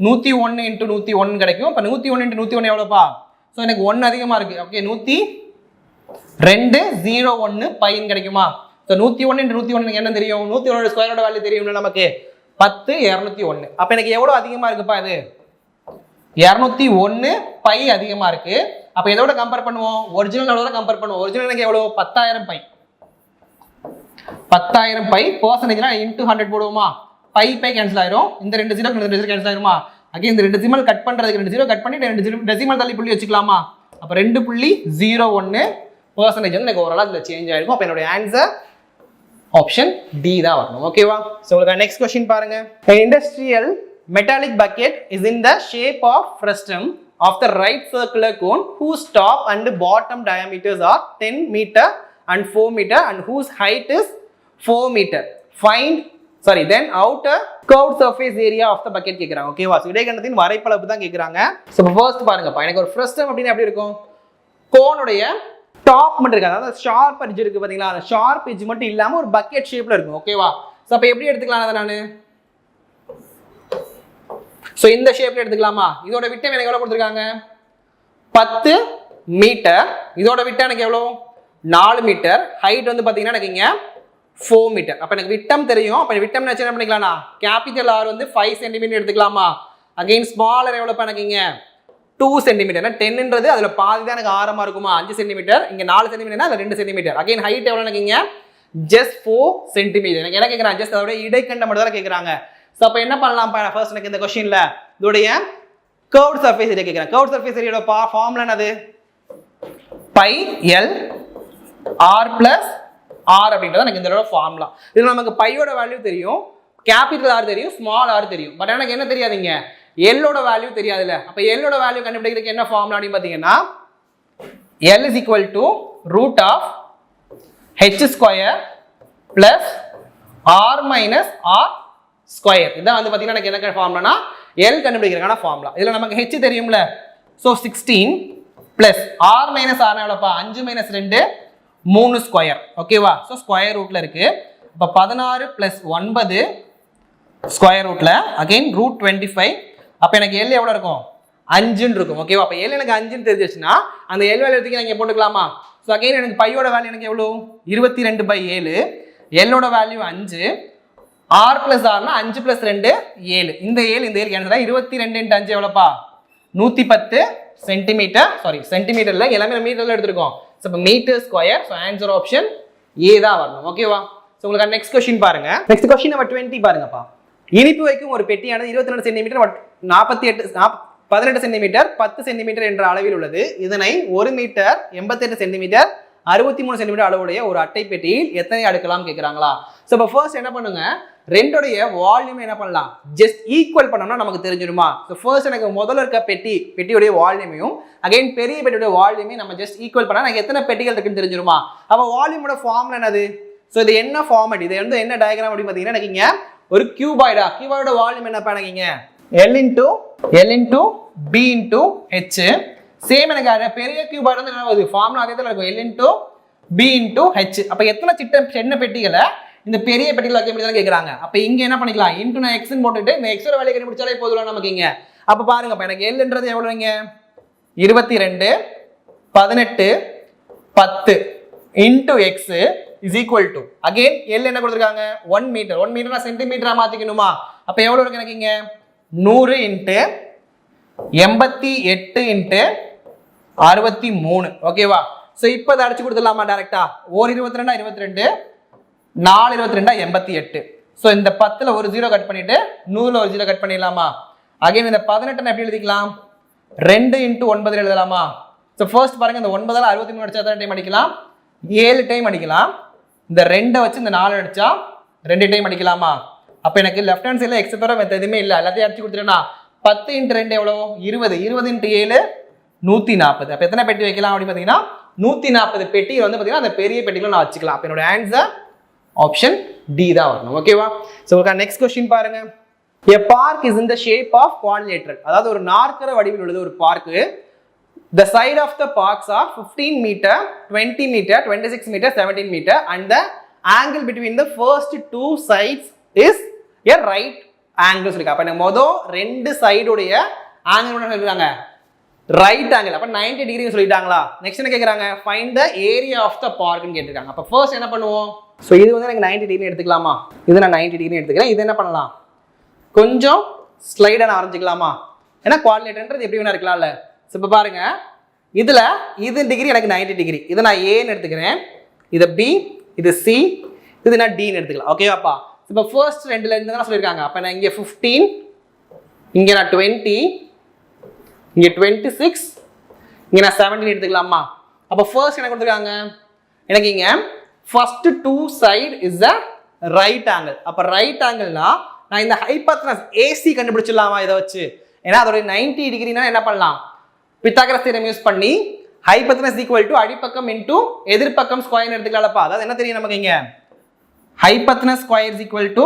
101 இன்டூ 101 கிடைக்கும். இப்போ 101 இன்டூ 101 எவ்வளோப்பா. ஸோ எனக்கு 1 அதிகமாக இருக்கு ஓகே 102.01 பைன் கிடைக்குமா. ஸோ 101 இன்டூ 101 என்ன தெரியும் 101 ஸ்கொயரோட வேல்யூ தெரியும்ல நமக்கு 10,201. அப்போ எனக்கு எவ்வளோ அதிகமாக இருக்குப்பா இது 201 பை அதிகமாக இருக்கு. அப்போ எதோட கம்பேர் பண்ணுவோம் ஒரிஜினலோட கம்பேர் பண்ணுவோம். ஒரிஜினல் எனக்கு எவ்வளோ 10,000 பை 10,000 பை பர்சன்டேஜ்னா இன்டூ 100 போடுவோமா. பை கேன்சல் ஆயிரும். இந்த 2 0 2 0 கேன்சல் ஆயிருமா. அகைன் இந்த 2 டெசிமல் கட் பண்றதுக்கு 2 0 கட் பண்ணி 2 டெசிமல் தள்ளி புள்ளி வச்சுக்கலாமா. அப்போ 2.01% வந்து எனக்கு ஓவரால் இதில் சேஞ்ச் ஆயிருக்கும். அப்போ என்னோட ஆன்சர் ஆப்ஷன் டி தான் வரணும் ஓகேவா. ஸோ உங்களுக்கு நெக்ஸ்ட் கொஸ்டின் பாருங்க. Industrial metallic bucket is in the shape of frustum of the right circular cone whose top and bottom diameters are 10 meter and 4 meter and whose height is 4 meter. Then outer curved surface area of the bucket கேக்குறாங்க ஓகேவா. So இடைக்கண்டத்தின் வரைப்பளவு தான் கேக்குறாங்க. So first பாருங்கப்பா எனக்கு ஒரு frustum அப்படின்னு எப்படி இருக்கும் கோனுடைய டாப் மட்டும் இருக்காது அதாவது ஷார்ப் எட்ஜ் இருக்கு பாத்தீங்களா. அந்த ஷார்ப் எட்ஜ் மட்டும் இல்லாம ஒரு பக்கெட் ஷேப்ல இருக்கும் ஓகேவா. ஸோ அப்போ எப்படி எடுத்துக்கலாம் அதை நான் ஸோ இந்த ஷேப்ல எடுத்துக்கலாமா. இதோட விட்டம் எனக்கு எவ்வளோ கொடுத்துருக்காங்க 10 மீட்டர். இதோட விட்டம் எனக்கு எவ்வளோ 4 மீட்டர். ஹைட் வந்து பார்த்தீங்கன்னா எனக்கு இங்கே 4 மீட்டர். அப்போ எனக்கு விட்டம் தெரியும். அப்போ விட்டம் என்ன பண்ணிக்கலாம்னா கேபிட்டல் ஆர் வந்து 5 சென்டிமீட்டர் எடுத்துக்கலாமா. அகைன் ஸ்மாலர் எவ்வளோ எனக்கு இங்கே 2 சென்டிமீட்டர். 10ன்றது அதில் பாதி தான் எனக்கு ஆரமாக இருக்குமா 5 சென்டிமீட்டர். இங்கே 4 சென்டிமீட்டர்னா அதில் 2 சென்டிமீட்டர். அகைன் ஹைட் எவ்வளோ எனக்கு இங்கே ஜஸ்ட் 4 சென்டிமீட்டர். எனக்கு என்ன கேட்குறாங்க ஜஸ்ட் அதோட இடைக்கண்டம் மட்டும் தான் கேட்குறாங்க. ஸோ அப்போ என்ன பண்ணலாம்ப்பா ஃபர்ஸ்ட் எனக்கு இந்த கொஸ்டின்ல இதோடைய கர்வ்ட் சர்ஃபேஸ் ஏரியா கேட்குறேன். கர்வ்ட் சர்ஃபேஸ் ஏரியோட ஃபார்முலா என்னது pi l r plus r அப்படின்றது எனக்கு இதோட ஃபார்முலா. இதில் நமக்கு பையோட வேல்யூ தெரியும் கேபிட்டல் ஆர் தெரியும் ஸ்மால் ஆர் தெரியும். பட் எனக்கு என்ன தெரியாதுங்க எல்லோட வேல்யூ தெரியாதுல்ல. அப்போ எல்லோட வேல்யூ கண்டுபிடிக்கிறதுக்கு என்ன ஃபார்முலா அப்படின்னு பார்த்தீங்கன்னா l is equal to root of h square plus r minus r square. இதான் வந்து பார்த்தீங்கன்னா எனக்கு என்ன ஃபார்முலானா எல் கண்டுபிடிக்கிறதுக்கான ஃபார்முலா. இதில் நமக்கு ஹெச் தெரியும்ல. So 16 plus r minus r எவ்வளோப்பா 5 மைனஸ் 2 3 ஸ்கொயர் ஓகேவா. ஸோ ஸ்கொயர் ரூட்ல இருக்கு. இப்போ 16 பிளஸ் 9 ஸ்கொயர் ரூட்ல அகைன் ரூட் 25. அப்போ எனக்கு எல் எவ்வளோ இருக்கும் 5ன்னு இருக்கும் ஓகேவா. அப்போ எல் எனக்கு 5ன்னு தெரிஞ்சிச்சுன்னா அந்த எல் வேல்யூ எடுத்து நான் இங்கே போட்டுக்கலாமா. ஸோ அகைன் எனக்கு பையோட வேல்யூ எனக்கு எவ்வளோ 22/7. எல்லோட வேல்யூ 5. ஆர் பிளஸ் ஆர்னா 5 பிளஸ் 2 7. இந்த ஏழு கேன்சல் 22 × 5 எவ்வளோப்பா 110 சென்டிமீட்டர். சாரி சென்டிமீட்டர்ல எல்லாமே மீட்டர்ல எடுத்துருக்கோம். ஸோ இப்போ metre square. So answer option A தான் வரணும் ஓகேவா. ஸோ உங்களுக்கு நெக்ஸ்ட் கொஸ்டின் பாருங்க. நெக்ஸ்ட் கொஸ்டின் நம்பர் 20 பாருங்கப்பா. இனிப்பு வைக்கும் ஒரு பெட்டியானது 22 சென்டிமீட்டர் 48 18 சென்டிமீட்டர் 10 சென்டிமீட்டர் என்ற அளவில் உள்ளது. இதனை 1 மீட்டர் 88 சென்டிமீட்டர் 63 சென்டிமீட்டர் அளவுடைய ஒரு அட்டை பெட்டியில் எத்தனை அடுக்கலாம் கேட்குறாங்களா? ஸோ இப்போ ஃபர்ஸ்ட் என்ன பண்ணுங்க, ரெண்டுடைய வால்யூம் என்ன பண்ணலாம், ஜஸ்ட் ஈக்குவல் பண்ணோம்னா நமக்கு தெரிஞ்சிடுமா? ஸோ ஃபர்ஸ்ட் எனக்கு முதல்ல இருக்க பெட்டியுடைய வால்யூமையும் அகைன் பெரிய பெட்டியுடைய வால்யூமையும் நம்ம ஜஸ்ட் ஈக்குவல் பண்ணால் எனக்கு எத்தனை பெட்டிகள் இருக்குன்னு தெரிஞ்சிடுமா? அப்போ வால்யூமோட ஃபார்முலா என்னது? ஸோ இது என்ன ஃபார்மேட், இது வந்து என்ன டயக்ராம் அப்படின்னு பார்த்தீங்கன்னா எனக்கு இங்கே ஒரு கியூபாய்டோட வால்யூம் என்னப்பா எனக்கு L into B into H. Same எனக்கு பெரிய கியூபாய்டு வந்து என்ன ஆகுது, ஃபார்முலா அதே தான் இருக்கும், L into B into H. அப்போ எத்தனை சின்ன பெட்டிகளை இந்த பெரிய பெட்டியில் வைக்க முடியாது கேட்குறாங்க. அப்போ இங்கே என்ன பண்ணிக்கலாம், இன்ட்டு நான் எக்ஸ்ன்னு போட்டுட்டு இந்த எக்ஸோட வேலையை கண்டுபிடிச்சாலே போதும் நமக்கு இங்கே. அப்போ பாருங்க, அப்போ எனக்கு எல்ன்றது எவ்வளோங்க, 22 18 10 into X is equal to again L என்ன கொடுத்துருக்காங்க 1 மீட்டர். 1 மீட்டர் நான் சென்டிமீட்டராக மாற்றிக்கணுமா? அப்போ எவ்வளோ இருக்கு எனக்கு இங்கே 100 இன்ட்டு 88 இன்ட்டு 63. ஓகேவா? ஸோ இப்போ அதை அடிச்சு கொடுத்துடலாமா டேரெக்டா? 22 22 4 22 88. ஸோ இந்த 10ல் ஒரு 0 கட் பண்ணிட்டு 100ல் ஒரு 0 கட் பண்ணிடலாமா? அகைன் இந்த 18 எப்படி எழுதிக்கலாம், 2 இன்ட்டு 9 எழுதலாமா? ஸோ ஃபர்ஸ்ட் பாருங்க, இந்த 9ஆல் 63 அடிச்சா எத்தனை டைம் அடிக்கலாம், 7 டைம் அடிக்கலாம். இந்த 2 வச்சு இந்த 4 அடிச்சா 2 டைம் அடிக்கலாமா? அப்போ எனக்கு லெஃப்ட் ஹேண்ட் சைடில் எக்ஸ் தவிர மற்ற எதுவுமே இல்லை, எல்லாத்தையும் அடிச்சு கொடுத்துட்டேன்னா 10 இன்ட்டு 2 எவ்வளோ 20, 20 இன்ட்டு 7 140. அப்போ எத்தனை பெட்டி வைக்கலாம் அப்படின்னு பார்த்தீங்கன்னா 140 பெட்டி வந்து பார்த்தீங்கன்னா அந்த பெரிய பெட்டிகளும் நான் வச்சுக்கலாம். அப்போ என்னோட ஆன்சர் ஆப்ஷன் டி தான் வரணும். ஓகேவா? ஸோ நெக்ஸ்ட் கொஸ்டின் பாருங்க. A park is in the shape of quadrilateral. அதாவது ஒரு நாற்கர வடிவில் உள்ளது ஒரு park. The side of the parks are 15 meter, 20 meter, 26 meter, 17 meter and the angle between the first two sides is a right angle சொல்லிருக்காங்க. அப்ப மொதல் ரெண்டு சைடுடைய angle என்ன சொல்றாங்க, ரைட் ஆங்கிள். அப்ப 90 டிகிரி சொல்லிட்டாங்களா? நெக்ஸ்ட் என்ன கேக்குறாங்க, find the area of the பார்க்னு கேட்டிருக்காங்க. அப்ப ஃபர்ஸ்ட் என்ன பண்ணுவோம், ஸோ இது வந்து எனக்கு 90 டிகிரி எடுத்துக்கலாமா? இது நான் 90 டிகிரி எடுத்துக்கிறேன். இது என்ன பண்ணலாம், கொஞ்சம் ஸ்லைடை நான் ஆரம்பிச்சிக்கலாமா? ஏன்னா குவாட்ரிலேட்டர்ன்றது எப்படி வேணா இருக்கலாம்ல. ஸோ இப்போ பாருங்க, இதுல இது டிகிரி எனக்கு 90 டிகிரி, இதை நான் ஏன்னு எடுத்துக்கிறேன், இதை பி, இது சி, இது நான் டின்னு எடுத்துக்கலாம். ஓகேவாப்பா? இப்போ ஃபர்ஸ்ட் ரெண்டுல இருந்து தான் சொல்லியிருக்காங்க. அப்போ நான் இங்கே 15, இங்கே நான் 20, இங்கே 26, இங்கே நான் 17 எடுத்துக்கலாமா? அப்போ ஃபர்ஸ்ட் என்ன கொடுத்துருக்காங்க, எனக்கு இங்கே first two side is a right angle. அப்போ ரைட் ஆங்கிள்னா நான் இந்த ஹைபோதனஸ் ஏசி கண்டுபிடிச்சிடலாமா இதை வச்சு? ஏன்னா அதோட 90 டிகிரினா என்ன பண்ணலாம், பித்தாகரஸ் தியரம் யூஸ் பண்ணி ஹைபோதனஸ் ஈக்குவல் டு அடிப்பக்கம் இன்டு எதிர்பக்கம் ஸ்கொயர் எடுத்துக்கலாம்ப்பா. அதாவது என்ன தெரியும் நமக்கு, இங்க hypotenuse square is equal to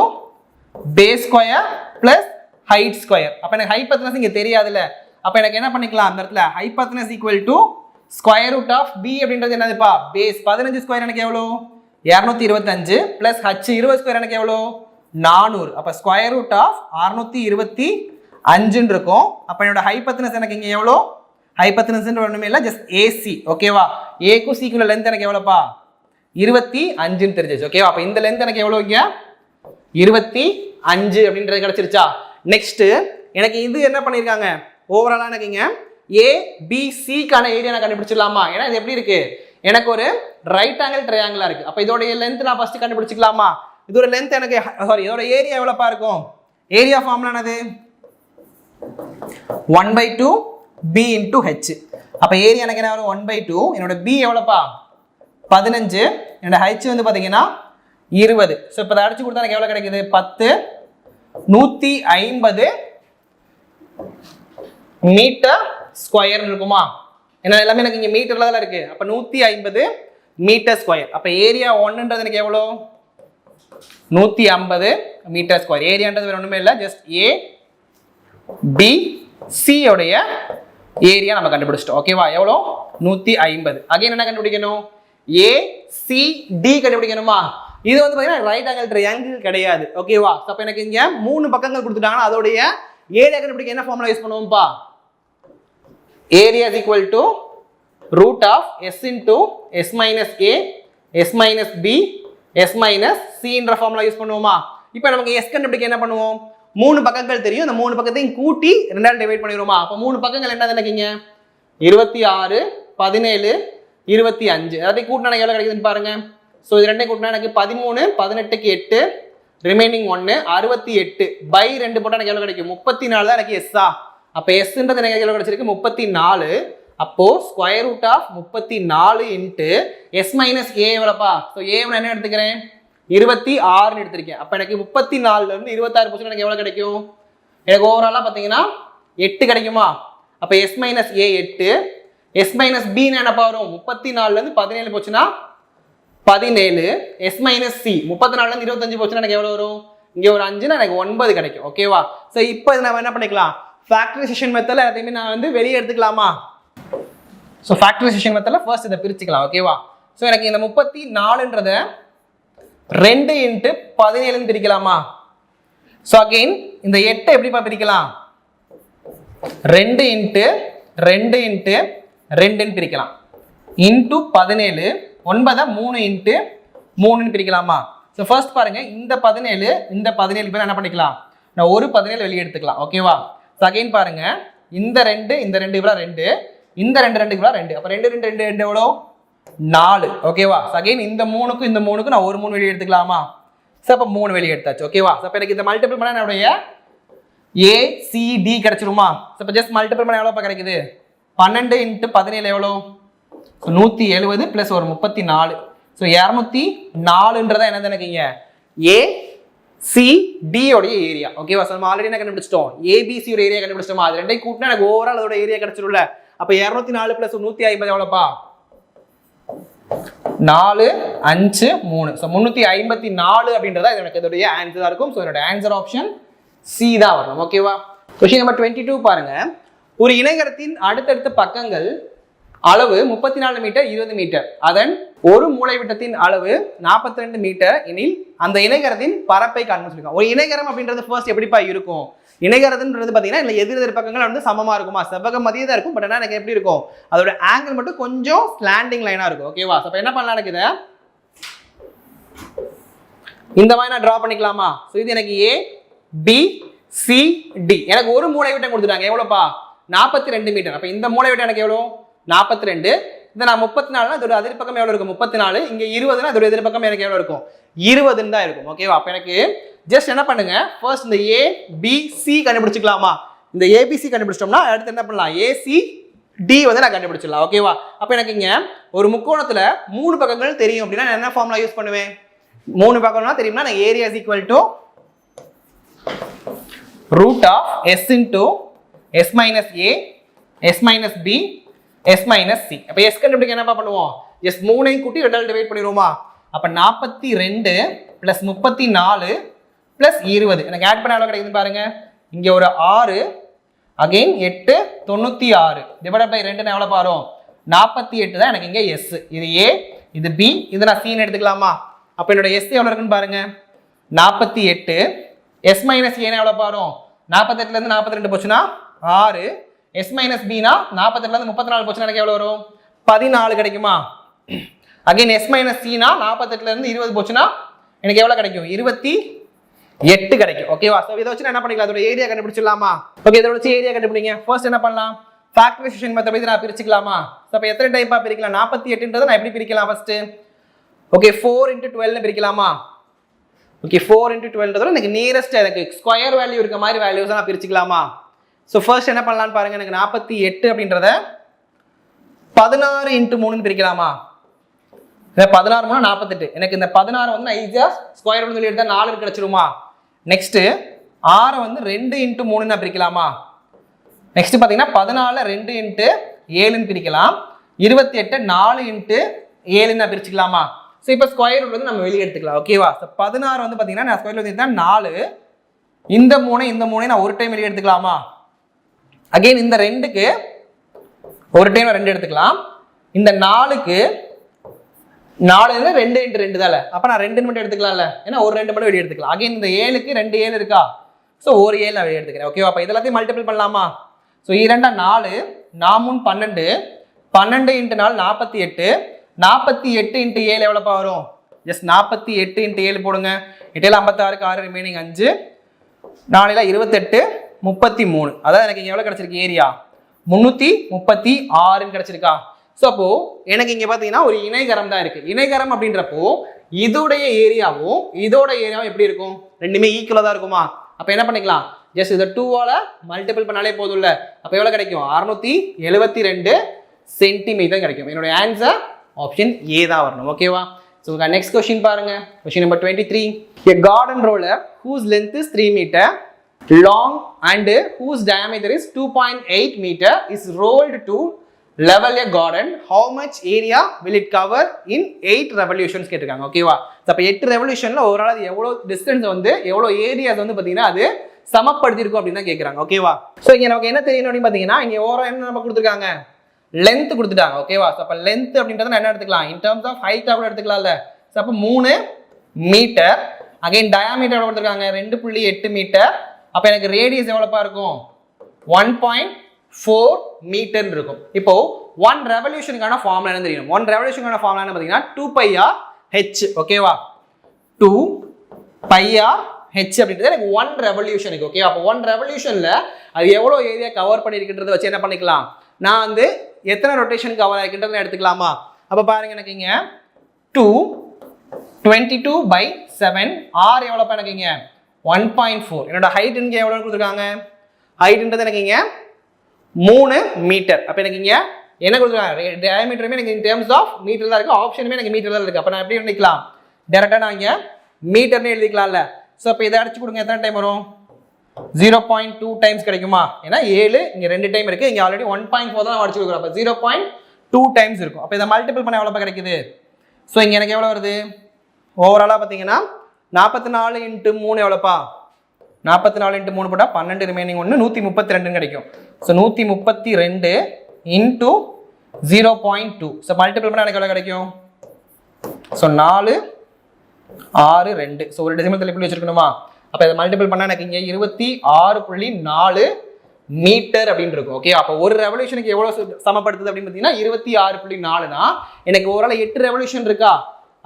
base square plus height square. அப்ப எனக்கு ஹைபோதனஸ் இங்க தெரியாதுல்ல, அப்ப எனக்கு என்ன பண்ணிக்கலாம், அந்த இடத்துல hypotenuse equal to square root of b அப்படின்றது என்னதுப்பா, பேஸ். 15 ஸ்கொயர் எனக்கு எவ்வளோ 225 பிளஸ் ஹச் 20 ஸ்கொயர் எனக்கு எவ்வளோ 400. அப்ப ஸ்கொயர் ரூட் ஆஃப் 625 இருக்கும். அப்ப என்னோட ஹைபோதனஸ் எனக்கு இங்க எவ்வளோ, ஹைபோதனஸ் ஒண்ணுமே இல்லை, ஜஸ்ட் ஏசி. ஓகேவா? ஏக்கும் சிக்குள்ள லென்த் எனக்கு எவ்வளோப்பா 25 தெரிஞ்சிச்சு. ஓகேவா? அப்ப இந்த லென்த் எனக்கு எவ்வளோ, இங்க 25 அப்படின்றது கிடைச்சிருச்சா? நெக்ஸ்ட் எனக்கு இது என்ன பண்ணிருக்காங்க, ஓவராலா எனக்கு இங்க ஏபிசிக்கான ஏரியா நான் கண்டுபிடிச்சிடலாமா? ஏன்னா இது எப்படி இருக்கு, எனக்கு ஒரு ரைட் ஆங்கிள் ட்ரையாங்கிளா இருக்கு. அப்ப இதோட லென்த் நான் ஃபர்ஸ்ட் கண்டுபிடிச்சிக்கலாமா? இதோட லென்த் எனக்கு சாரி இதோட ஏரியா எவ்வளோப்பா இருக்கும், ஏரியா ஃபார்முலா என்னது 1/2 b into h. அப்ப ஏரியா எனக்கு என்ன வரும் 1/2, என்னோட b எவ்வளோப்பா 15, என்னோட h வந்து பாத்தீங்கன்னா 20. ஸோ இப்போ அடிச்சு கொடுத்தா எனக்கு எவ்வளோ கிடைக்குது 10 150 மீட்டர் ஸ்கொயர் இருக்குமா? ஏன்னா எல்லாமே எனக்கு இங்கே மீட்டர்ல தான் இருக்கு. அப்போ 150 மீட்டர் ஸ்கொயர். அப்போ ஏரியா 1ன்றது எனக்கு எவ்வளோ 150 மீட்டர் ஸ்கொயர். ஏரியான்றது வேற ஒன்றுமே இல்லை, ஜஸ்ட் ஏ பி சி உடைய ஏரியா நம்ம கண்டுபிடிச்சிட்டோம். ஓகேவா? எவ்வளோ 150. அகைன் என்ன கண்டுபிடிக்கணும், ஏ சி டி கண்டுபிடிக்கணுமா? இது வந்து பார்த்தீங்கன்னா ரைட் ஆங்கிள் ட்ரையாங்கிள் கிடையாது. ஓகேவா? அப்போ எனக்கு இங்கே 3 பக்கங்கள் கொடுத்துட்டாங்கன்னா அதோடைய ஏரியா கண்டுபிடிக்க என்ன ஃபார்முலா யூஸ் பண்ணுவோம்ப்பா, area is equal to root of s into s minus a s minus b s minus சின்ற ஃபார்முலா யூஸ் பண்ணுவோமா? இப்போ நமக்கு எஸ் கண்டுபிடிக்க என்ன பண்ணுவோம், 3 பக்கங்கள் தெரியும், இந்த 3 பக்கத்தையும் கூட்டி 2ஆல் டிவைட் பண்ணிடுவோமா? அப்போ 3 பக்கங்கள் என்ன நினைக்கிங்க 26 17 25. எல்லாத்தையும் கூட்டினா எவ்வளோ கிடைக்குதுன்னு பாருங்க. ஸோ இது ரெண்டையும் கூட்டினா எனக்கு 13 18க்கு 8 ரிமைனிங் 1 68 பை 2 போட்டால் எனக்கு எவ்வளோ கிடைக்கும் 34 தான் எனக்கு எஸ்ஸா. அப்போ எஸ்ன்றது எனக்கு எவ்வளோ கிடைச்சிருக்கு 34. அப்போ square root of 34 into s minus a எவ்வளோப்பா? ஸோ ஏ என்ன எடுத்துக்கிறேன் 26ன்னு எடுத்திருக்கேன். அப்போ எனக்கு 34லேருந்து 26 போச்சுன்னா எனக்கு எவ்வளோ கிடைக்கும்? எனக்கு ஓவராலாக பார்த்தீங்கன்னா 8 கிடைக்குமா? அப்போ எஸ் மைனஸ் ஏ 8, எஸ் மைனஸ் பின்னு என்னப்பா வரும்? 34லேருந்து 17 போச்சுன்னா 17, எஸ் மைனஸ் சி 34லேருந்து 25 போச்சுன்னா எனக்கு எவ்வளோ வரும்? இங்கே ஒரு 5னா எனக்கு 9 கிடைக்கும். ஓகேவா? ஸோ இப்போ நம்ம என்ன பண்ணிக்கலாம்? ஃபேக்டரைசேஷன் மெத்தடில் எல்லாத்தையுமே நான் வந்து வெளியே எடுத்துக்கலாமா? ஸோ ஃபேக்டரைசேஷன் மெத்தடில் ஃபர்ஸ்ட் இதை பிரிச்சுக்கலாம். ஓகேவா? ஸோ எனக்கு இந்த 34ன்றதை 2 இன்ட்டு 17ன்னு பிரிக்கலாமா? ஸோ அகெயின் இந்த 8 எப்படிப்பா பிரிக்கலாம்? 2 இன்ட்டு 2 இன்ட்டு 2ன்னு பிரிக்கலாம். இன்ட்டு 17, 9 3 இன்ட்டு 3ன்னு பிரிக்கலாமா? ஸோ ஃபர்ஸ்ட் பாருங்க, இந்த 17 இந்த 17 பேர் என்ன பண்ணிக்கலாம்? நான் ஒரு 17 வெளியே எடுத்துக்கலாம். ஓகேவா? ஸோ அகெயின் பாருங்க, இந்த 2 இந்த 2 இவ்வளோ 2, இந்த 2 இவ்வளோ 2. அப்போ 2 2 2 2 எவ்வளோ? 4. ஓகேவா? ஸோ அகெயின் இந்த 3க்கும் இந்த 3க்கும் நான் ஒரு 3 வெளியே எடுத்துக்கலாமா? ஸோ அப்போ 3 வெளியே எடுத்தாச்சு. ஓகேவா? ஸோ அப்போ எனக்கு இந்த மல்டிபிள் பண்ணால் என்னுடைய ஏசிடி கிடைச்சிருமா? ஸோ இப்போ ஜஸ்ட் மல்டிபிள் பண்ண எவ்வளோப்பா கிடைக்குது? 12 இன்ட்டு 17 எவ்வளோ? 170 ப்ளஸ் ஒரு 34. ஸோ 204ன்றதா என்னது எனக்கு இங்கே ஏசிடி உடைய ஏரியா. ஓகேவா? ஸோ நம்ம ஆல்ரெடி என்ன கண்டுபிடிச்சிட்டோம்? ஏபிசி ஒரு ஏரியா கண்டுபிடிச்சிட்டோமா? அது ரெண்டையும் கூட்டினா எனக்கு ஓவரால் அதோட ஏரியா கிடைச்சிரும்ல. அப்போ 204 ப்ளஸ் 150 எவ்வளோப்பா? 4 5 3. ஸோ 354 அப்படின்றதா எனக்கு இதோடைய ஆன்சராக இருக்கும். ஸோ என்னோட ஆன்சர் ஆப்ஷன் சி தான் வரணும். ஓகேவா? கொஸ்டின் நம்பர் 22 பாருங்க. ஒரு இணைகரத்தின் அடுத்தடுத்த பக்கங்கள் அளவு 34 மீட்டர் 20 மீட்டர், அதன் ஒரு மூலைவிட்டத்தின் அளவு 42 மீட்டர் எனில் அந்த இணைகரத்தின் பரப்பை காண்பு சொல்லிருக்காங்க. ஒரு இணைகரம் அப்படின்றது ஃபர்ஸ்ட் எப்படிப்பா இருக்கும்? இணைகரதுன்றது பார்த்தீங்கன்னா இல்லை எதிர் பக்கங்கள் வந்து சமமாக இருக்குமா? செவ்வகம் மதியே தான் இருக்கும். பட் ஆனால் எனக்கு எப்படி இருக்கும்? அதோட ஆங்கிள் மட்டும் கொஞ்சம் ஸ்லாண்டிங் லைனாக இருக்கும். ஓகேவா? அப்போ என்ன பண்ணலாம்? எனக்கு இதை இந்த மாதிரி நான் ட்ரா பண்ணிக்கலாமா? ஸோ இது எனக்கு ஏ பி சி டி. எனக்கு ஒரு மூலைவிட்டம் கொடுத்துட்டாங்க. எவ்வளோப்பா? 42 மீட்டர். அப்போ இந்த மூலைவிட்டம் எனக்கு எவ்வளோ? 42. இந்த நான் 34னா இதோட எதிர்பக்கம் எவ்வளோ இருக்கும்? 34. இங்கே 20னா இதோட எதிர்பக்கம் எனக்கு எவ்வளோ இருக்கும்? 20ன்னு தான் இருக்கும். ஓகேவா? அப்போ எனக்கு ஜஸ்ட் என்ன பண்ணுங்க, ஃபர்ஸ்ட் இந்த ஏ பி சி கண்டுபிடிச்சிக்கலாமா? இந்த ஏபிசி கண்டுபிடிச்சிட்டோம்னா அடுத்து என்ன பண்ணலாம்? ஏசி டி வந்து நான் கண்டுபிடிச்சிடலாம். ஓகேவா? அப்போ எனக்கு இங்கே ஒரு முக்கோணத்தில் 3 பக்கங்கள் தெரியும் அப்படின்னா நான் என்ன ஃபார்முலா யூஸ் பண்ணுவேன்? 3 பக்கம்னா தெரியும்னா நான் area is equal to root of s into s minus a s minus b s minus c. அப்போ எஸ் கண்டுபிடிக்க என்னப்பா பண்ணுவோம்? எஸ் 3ஐயும் கூட்டி 2ஆல் டிவைட் பண்ணிடுவோமா? அப்போ 42 ப்ளஸ் 34 ப்ளஸ் 20 எனக்கு ஆட் பண்ண எவ்வளோ கிடைக்குதுன்னு பாருங்க. இங்கே ஒரு 6 அகெயின் 8 96 டிவைட் பை 2 எவ்வளோ பாரும்? 48 தான் எனக்கு இங்கே எஸ். இது ஏ இது பி இது நான் சின்னு எடுத்துக்கலாமா? அப்போ என்னோட எஸ் எவ்வளோ இருக்குன்னு பாருங்க 48. எஸ் மைனஸ் ஏன்னா எவ்வளோ பாரும்? 48லேருந்து 42 போச்சுன்னா 6. எஸ் மைனஸ் பினா 48லேருந்து 34 போச்சுன்னா எனக்கு எவ்வளோ வரும்? 14 கிடைக்குமா? அகைன் எஸ் மைனஸ் சினா 48லேருந்து 20 போச்சுன்னா எனக்கு எவ்வளோ கிடைக்கும்? 28 கிடைக்கும். ஓகேவா? ஸோ இதை வச்சு என்ன பண்ணிக்கலாம்? அதோட ஏரியா கண்டுபிடிச்சிடலாமா? ஓகே, இதோட வச்சு ஏரியா கண்டுபிடிங்க. ஃபர்ஸ்ட் என்ன பண்ணலாம்? ஃபேக்டரைசேஷன் மெத்தட் படி நான் பிரிச்சுக்கலாமா? ஸோ அப்போ எத்தனை டைப்பாக பிரிக்கலாம்? 48ன்றதை நான் எப்படி பிரிக்கலாம்? ஃபர்ஸ்ட் ஓகே 4 இன்ட்டு 12னு பிரிக்கலாமா? ஓகே 4 இன்ட்டு 12ன்றதோட எனக்கு நியரஸ்ட் எனக்கு ஸ்கொயர் வேல்யூ இருக்க மாதிரி வேல்யூஸ் நான் பிரிச்சுக்கலாமா? ஸோ ஃபர்ஸ்ட் என்ன பண்ணலான்னு பாருங்க. எனக்கு 48 அப்படின்றத 16 இன்ட்டு 3ன்னு பிரிக்கலாமா? 16 3 48. எனக்கு இந்த 16 வந்து நான் ஈஸியாக ஸ்கொயர் ரூட் சொல்லி எடுத்தால் 4 கிடைச்சிருமா? நெக்ஸ்ட்டு 6 வந்து 2 இன்ட்டு 3 நான் பிரிக்கலாமா? நெக்ஸ்ட் பார்த்தீங்கன்னா 14 2 இன்ட்டு 7ன்னு பிரிக்கலாம். 28 4 இன்ட்டு 7ன்னு நான் பிரிச்சுக்கலாமா? ஸோ இப்போ ஸ்கொயர் ரூட் வந்து நம்ம வெளியே எடுத்துக்கலாம். ஓகேவா? ஸோ 16 வந்து பார்த்தீங்கன்னா நான் ஸ்கொயர் ரூட் எடுத்தால் 4, இந்த 3 நான் ஒரு டைம் வெளியே எடுத்துக்கலாமா? அகெயின் இந்த 2க்கு ஒரு டைம் 2 எடுத்துக்கலாம். இந்த 4க்கு 4 2 இன்ட்டு 2 தானே, அப்போ நான் 2 மட்டும் எடுத்துக்கலாம்ல, ஏன்னா ஒரு 2 மட்டும் வெளியே எடுத்துக்கலாம். அகைன் இந்த 7க்கு 2 7 இருக்கா? ஸோ ஒரு 7 நான் வெளியே எடுத்துக்கிறேன். ஓகேவா? அப்போ இதெல்லாத்தையும் மல்டிபிள் பண்ணலாமா? ஸோ 2 4 4 12 12 இன்ட்டு 4 48 48 இன்ட்டு 7 எவ்வளோப்பா வரும்? ஜஸ்ட் 48 இன்ட்டு 7 போடுங்க. 8 56 6 ரிமைனிங் 5 4 28 33. அதாவது எனக்கு இங்கே எவ்வளோ கிடச்சிருக்கு? ஏரியா 336 கிடச்சிருக்கா? ஸோ அப்போ எனக்கு இங்கே பார்த்தீங்கன்னா ஒரு இணைகரம் தான் இருக்கு. இணைகரம் அப்படின்றப்போ இதோடைய ஏரியாவும் இதோட ஏரியாவும் எப்படி இருக்கும்? ரெண்டுமே ஈக்குவலாக தான் இருக்குமா? அப்போ என்ன பண்ணிக்கலாம்? ஜஸ்ட் இதை 2ஆல் மல்டிபிள் பண்ணாலே போதும்ல. அப்போ எவ்வளோ கிடைக்கும்? 672 சென்டிமீட்டர் கிடைக்கும். என்னுடைய ஆன்சர் ஆப்ஷன் ஏ தான் வரணும். ஓகேவா? ஸோ நெக்ஸ்ட் கொஸ்டின் பாருங்க. Question number 23. A garden roller whose length is 3 meter long and whose diameter is 2.8 meter is rolled to level a garden. How much area will it cover in 8 revolutions கேட்டிருக்காங்க. ஓகேவா? அப்போ 8 ரெவல்யூஷன்ல overall அது எவ்வளோ distance வந்து எவ்வளோ areas வந்து பார்த்தீங்கன்னா அது சமப்படுத்திருக்கும் அப்படின்னு தான் கேட்குறாங்க. ஓகேவா? ஸோ இங்கே நமக்கு என்ன தெரியணும் அப்படின்னு பார்த்தீங்கன்னா இங்கே ஓவரால் என்ன நம்ம கொடுத்துருக்காங்க? லென்த் கொடுத்துட்டாங்க. ஓகேவா? ஸோ அப்போ லென்த் அப்படின்றத என்ன எடுத்துக்கலாம்? இன் டர்ம்ஸ் ஆஃப் ஹைட்டாக கூட எடுத்துக்கலாம்ல. ஸோ அப்போ 3 மீட்டர். அகைன் டயாமீட்டர் எவ்வளோ கொடுத்துருக்காங்க? 2.8 மீட்டர். அப்போ எனக்கு ரேடியஸ் எவ்வளோப்பா இருக்கும்? 1.4 மீட்டர் இருக்கும். இப்போ 1 ரெவல்யூஷனுக்கான ஃபார்முலா என்ன தெரியும்? 1 ரெவல்யூஷனுக்கான ஃபார்முலா என்ன பார்த்தீங்கன்னா 2πr/h. ஓகேவா? 2πr/h அப்படின்றது எனக்கு 1 ரெவல்யூஷனுக்கு. ஓகே, அப்போ 1 ரெவல்யூஷனில் அது எவ்வளோ ஏரியா கவர் பண்ணியிருக்கின்றத வச்சு என்ன பண்ணிக்கலாம்? நான் வந்து எத்தனை ரொட்டேஷன் கவர் ஆகிக்கின்றதை எடுத்துக்கலாமா? அப்போ பாருங்க, எனக்கு இங்கே 222/7 ஆர் எவ்வளோப்பா எனக்கு இங்கே 1.4. என்னோட ஹைட் இங்கே எவ்வளோ கொடுத்துருக்காங்க? ஹைட்ன்றது எனக்கு இங்கே 3 மீட்டர். அப்போ எனக்கு இங்கே என்ன கொடுத்துருக்காங்க? டயாமீட்டருமே எனக்கு இன் டேர்ம்ஸ் ஆஃப் மீட்டர் தான் இருக்குது. ஆப்ஷனுமே எனக்கு மீட்டர் தான் இருக்குது. அப்போ நான் எப்படி எழுதிக்கலாம்? டேரெக்டாக நான் இங்கே மீட்டர்னு எழுதிக்கலாம்ல. ஸோ அப்போ இதை அடிச்சு கொடுங்க. எத்தனை டைம் வரும்? 0.2 டைம்ஸ் கிடைக்குமா? ஏன்னா 7 இங்கே 2 டைம் இருக்குது. இங்கே ஆல்ரெடி 1.4 தான் அடிச்சு கொடுக்குறோம். அப்போ 0.2 டைம்ஸ் இருக்கும். அப்போ இதை மல்டிபிள் பண்ண எவ்வளோ கிடைக்குது? ஸோ இங்கே எனக்கு எவ்வளோ வருது? ஓவராலாக பார்த்தீங்கன்னா 44 × 3 எவ்வளோப்பா? 44 × 3 போட்டால் 12 ரிமைனிங் 1 132 கிடைக்கும். ஸோ 132 × 0.2. ஸோ மல்டிபிள் பண்ணால் எனக்கு எவ்வளோ கிடைக்கும்? ஸோ 4 6 2. ஸோ ஒரு டெசிமல் தள்ளி புள்ளி வச்சிருக்கணுமா? அப்போ இதை மல்டிபிள் பண்ணால் எனக்கு இங்கே 26.4 மீட்டர் அப்படின்னு இருக்கும். ஓகே, அப்போ ஒரு ரெவல்யூஷனுக்கு எவ்வளோ சமப்படுத்துது அப்படின்னு பார்த்தீங்கன்னா 26.4னா எனக்கு ஓவரால் 8 ரெவல்யூஷன் இருக்கா?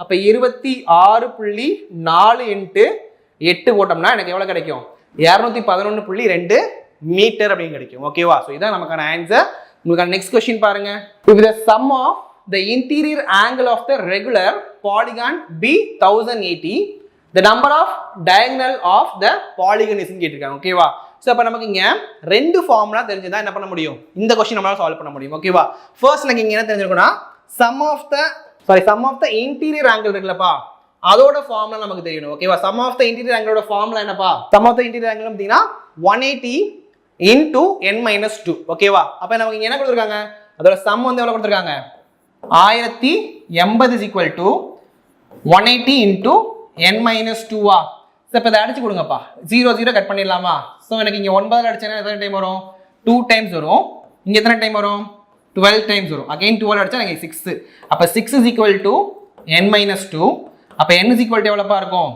அப்போ 26.4 × 8 போட்டோம்னா எனக்கு எவ்வளோ கிடைக்கும்? 211.2 மீட்டர் அப்படின்னு கிடைக்கும். ஓகேவா? ஸோ இதான் நமக்கான ஆன்சர். உங்களுக்கான நெக்ஸ்ட் கொஸ்டின் பாருங்க. If the sum of the interior angle of the regular polygon be 1080, the number of diagonal of the polygon is கேட்டிருக்காங்க. ஓகேவா? ஸோ அப்போ நமக்கு இங்கே 2 ஃபார்முலா தெரிஞ்சுதான் என்ன பண்ண முடியும்? இந்த கொஸ்டின் நம்மளால சால்வ் பண்ண முடியும். ஓகேவா? ஃபர்ஸ்ட் எனக்கு இங்கே என்ன தெரிஞ்சிருக்குன்னா sum of the interior angle இருக்குல்லப்பா, அதோட ஃபார்முலா நமக்கு தெரியணும். ஓகேவா? சம் ஆஃப் த இன்டீரியர் ஆங்கிளோட ஃபார்முலா என்னப்பா? Sum of the interior angle பார்த்தீங்கன்னா 180 × n-2. ஓகேவா? அப்போ நமக்கு இங்கே என்ன கொடுத்துருக்காங்க? அதோட சம் வந்து எவ்வளோ கொடுத்துருக்காங்க? 1080 = 180 × n-2. ஸோ இப்போ இதை அடிச்சு கொடுங்கப்பா. 0 0 கட் பண்ணிடலாமா? ஸோ எனக்கு இங்கே 9 அடிச்சேன்னா எத்தனை டைம் வரும்? 2 டைம்ஸ் வரும். இங்கே எத்தனை டைம் வரும்? 12 டைம்ஸ் வரும். அகைன் 12 அடிச்சா எனக்கு 6. அப்போ 6 = n-2. அப்போ n எவ்வளோப்பா இருக்கும்?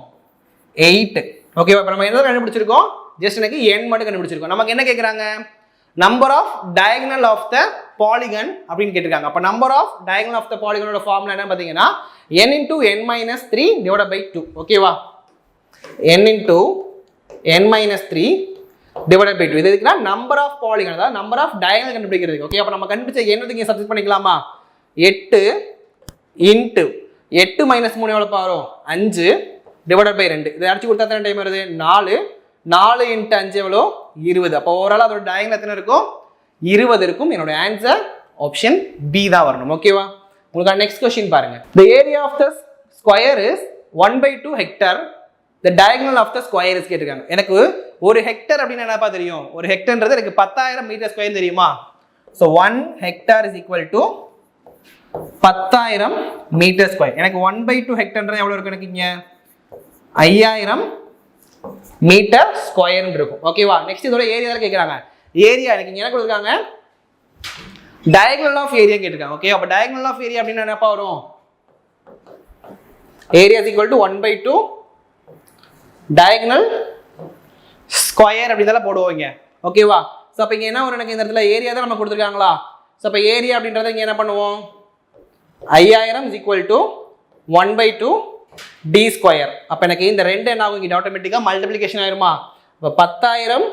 8. ஓகேவா? இப்போ நம்ம என்ன கண்டுபிடிச்சிருக்கோம்? ஜஸ்ட் எனக்கு n மட்டும் கண்டுபிடிச்சிருக்கோம். நமக்கு என்ன கேட்குறாங்க? Number of diagonal of the polygon அப்படின்னு கேட்டிருக்காங்க. அப்போ number of diagonal of the பாலிகனோட ஃபார்முலா என்ன பார்த்தீங்கன்னா n × n-3 / 2. ஓகேவா? n × n-3 / 2. இது எதுக்குன்னா நம்பர் ஆஃப் பாலிகன், அதாவது நம்பர் ஆஃப் டயகனல் கண்டுபிடிக்கிறதுக்கு. ஓகே, அப்போ நம்ம கண்டுபிடிச்ச என்னதுக்கு இங்கே சப்ஸ்டிட் பண்ணிக்கலாமா? 8 × 8 - 3 எவ்வளோப்பா வரும்? 5 / 2. இதை அடிச்சு கொடுத்தா எத்தனை டைம் வருது? 4 4 × 5 எவ்வளோ? 20. அப்போ ஓவரால் அதோட டயகனல் எத்தனை இருக்கும்? 20 இருக்கும். என்னோட ஆன்சர் ஆப்ஷன் பி தான் வரணும். ஓகேவா? உங்களுக்கு நெக்ஸ்ட் கொஸ்டின் பாருங்க. The area of the square is 1/2 hectare. The diagonal of the square is கேட்டிருக்காங்க. எனக்கு ஒரு ஹெக்டர் அப்படின்னு என்னப்பா தெரியும்? ஒரு ஹெக்டர்ன்றது எனக்கு 10,000 மீட்டர் ஸ்கொயர் தெரியுமா? So 1 hectare is equal to 10,000 metre square. எனக்கு 1/2 ஹெக்டர்ன்றது எவ்வளோ இருக்கும்? எனக்கு இங்கே 5000 மீட்டர் ஸ்கொயர் இருக்கும். ஓகேவா? நெக்ஸ்ட் இதோட ஏரியா தான் கேட்குறாங்க. ஏரியா எனக்கு இங்கே என்ன கொடுத்துருக்காங்க? டயகனல் ஆஃப் ஏரியா கேட்டிருக்காங்க. ஓகே, அப்போ டயகனல் ஆஃப் ஏரியா அப்படின்னா என்னப்பா வரும்? Area is equal to 1/2 diagonal square அப்படின்றத போடுவோங்க. ஓகேவா? ஸோ அப்போ இங்கே என்ன வரும்? எனக்கு இந்த இடத்துல ஏரியா தான் நம்ம கொடுத்துருக்காங்களா? ஸோ அப்போ ஏரியா அப்படின்றத இங்கே என்ன பண்ணுவோம்? 5000 is equal to 1/2 d square. அப்போ எனக்கு இந்த ரெண்டு என்ன ஆகும்? இங்கே ஆட்டோமேட்டிக்காக மல்டிப்ளிகேஷன் ஆயிருமா? இப்போ 10,000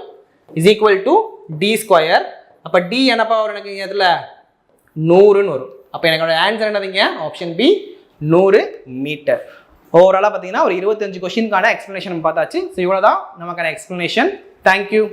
is equal to d square. அப்போ d என்னப்பா வரும்? எனக்கு இங்கே இதில் 100ன்னு வரும். அப்போ எனக்கோட ஆன்சர் என்னதுங்க? Option b 100 metre. ஓவராலாக பார்த்தீங்கன்னா ஒரு 25 கொஸ்டினுக்கான எக்ஸ்ப்ளனேஷன் பார்த்தாச்சு. ஸோ இவ்வளோ தான் நமக்கான எக்ஸ்ப்ளனேஷன். தேங்க்யூ.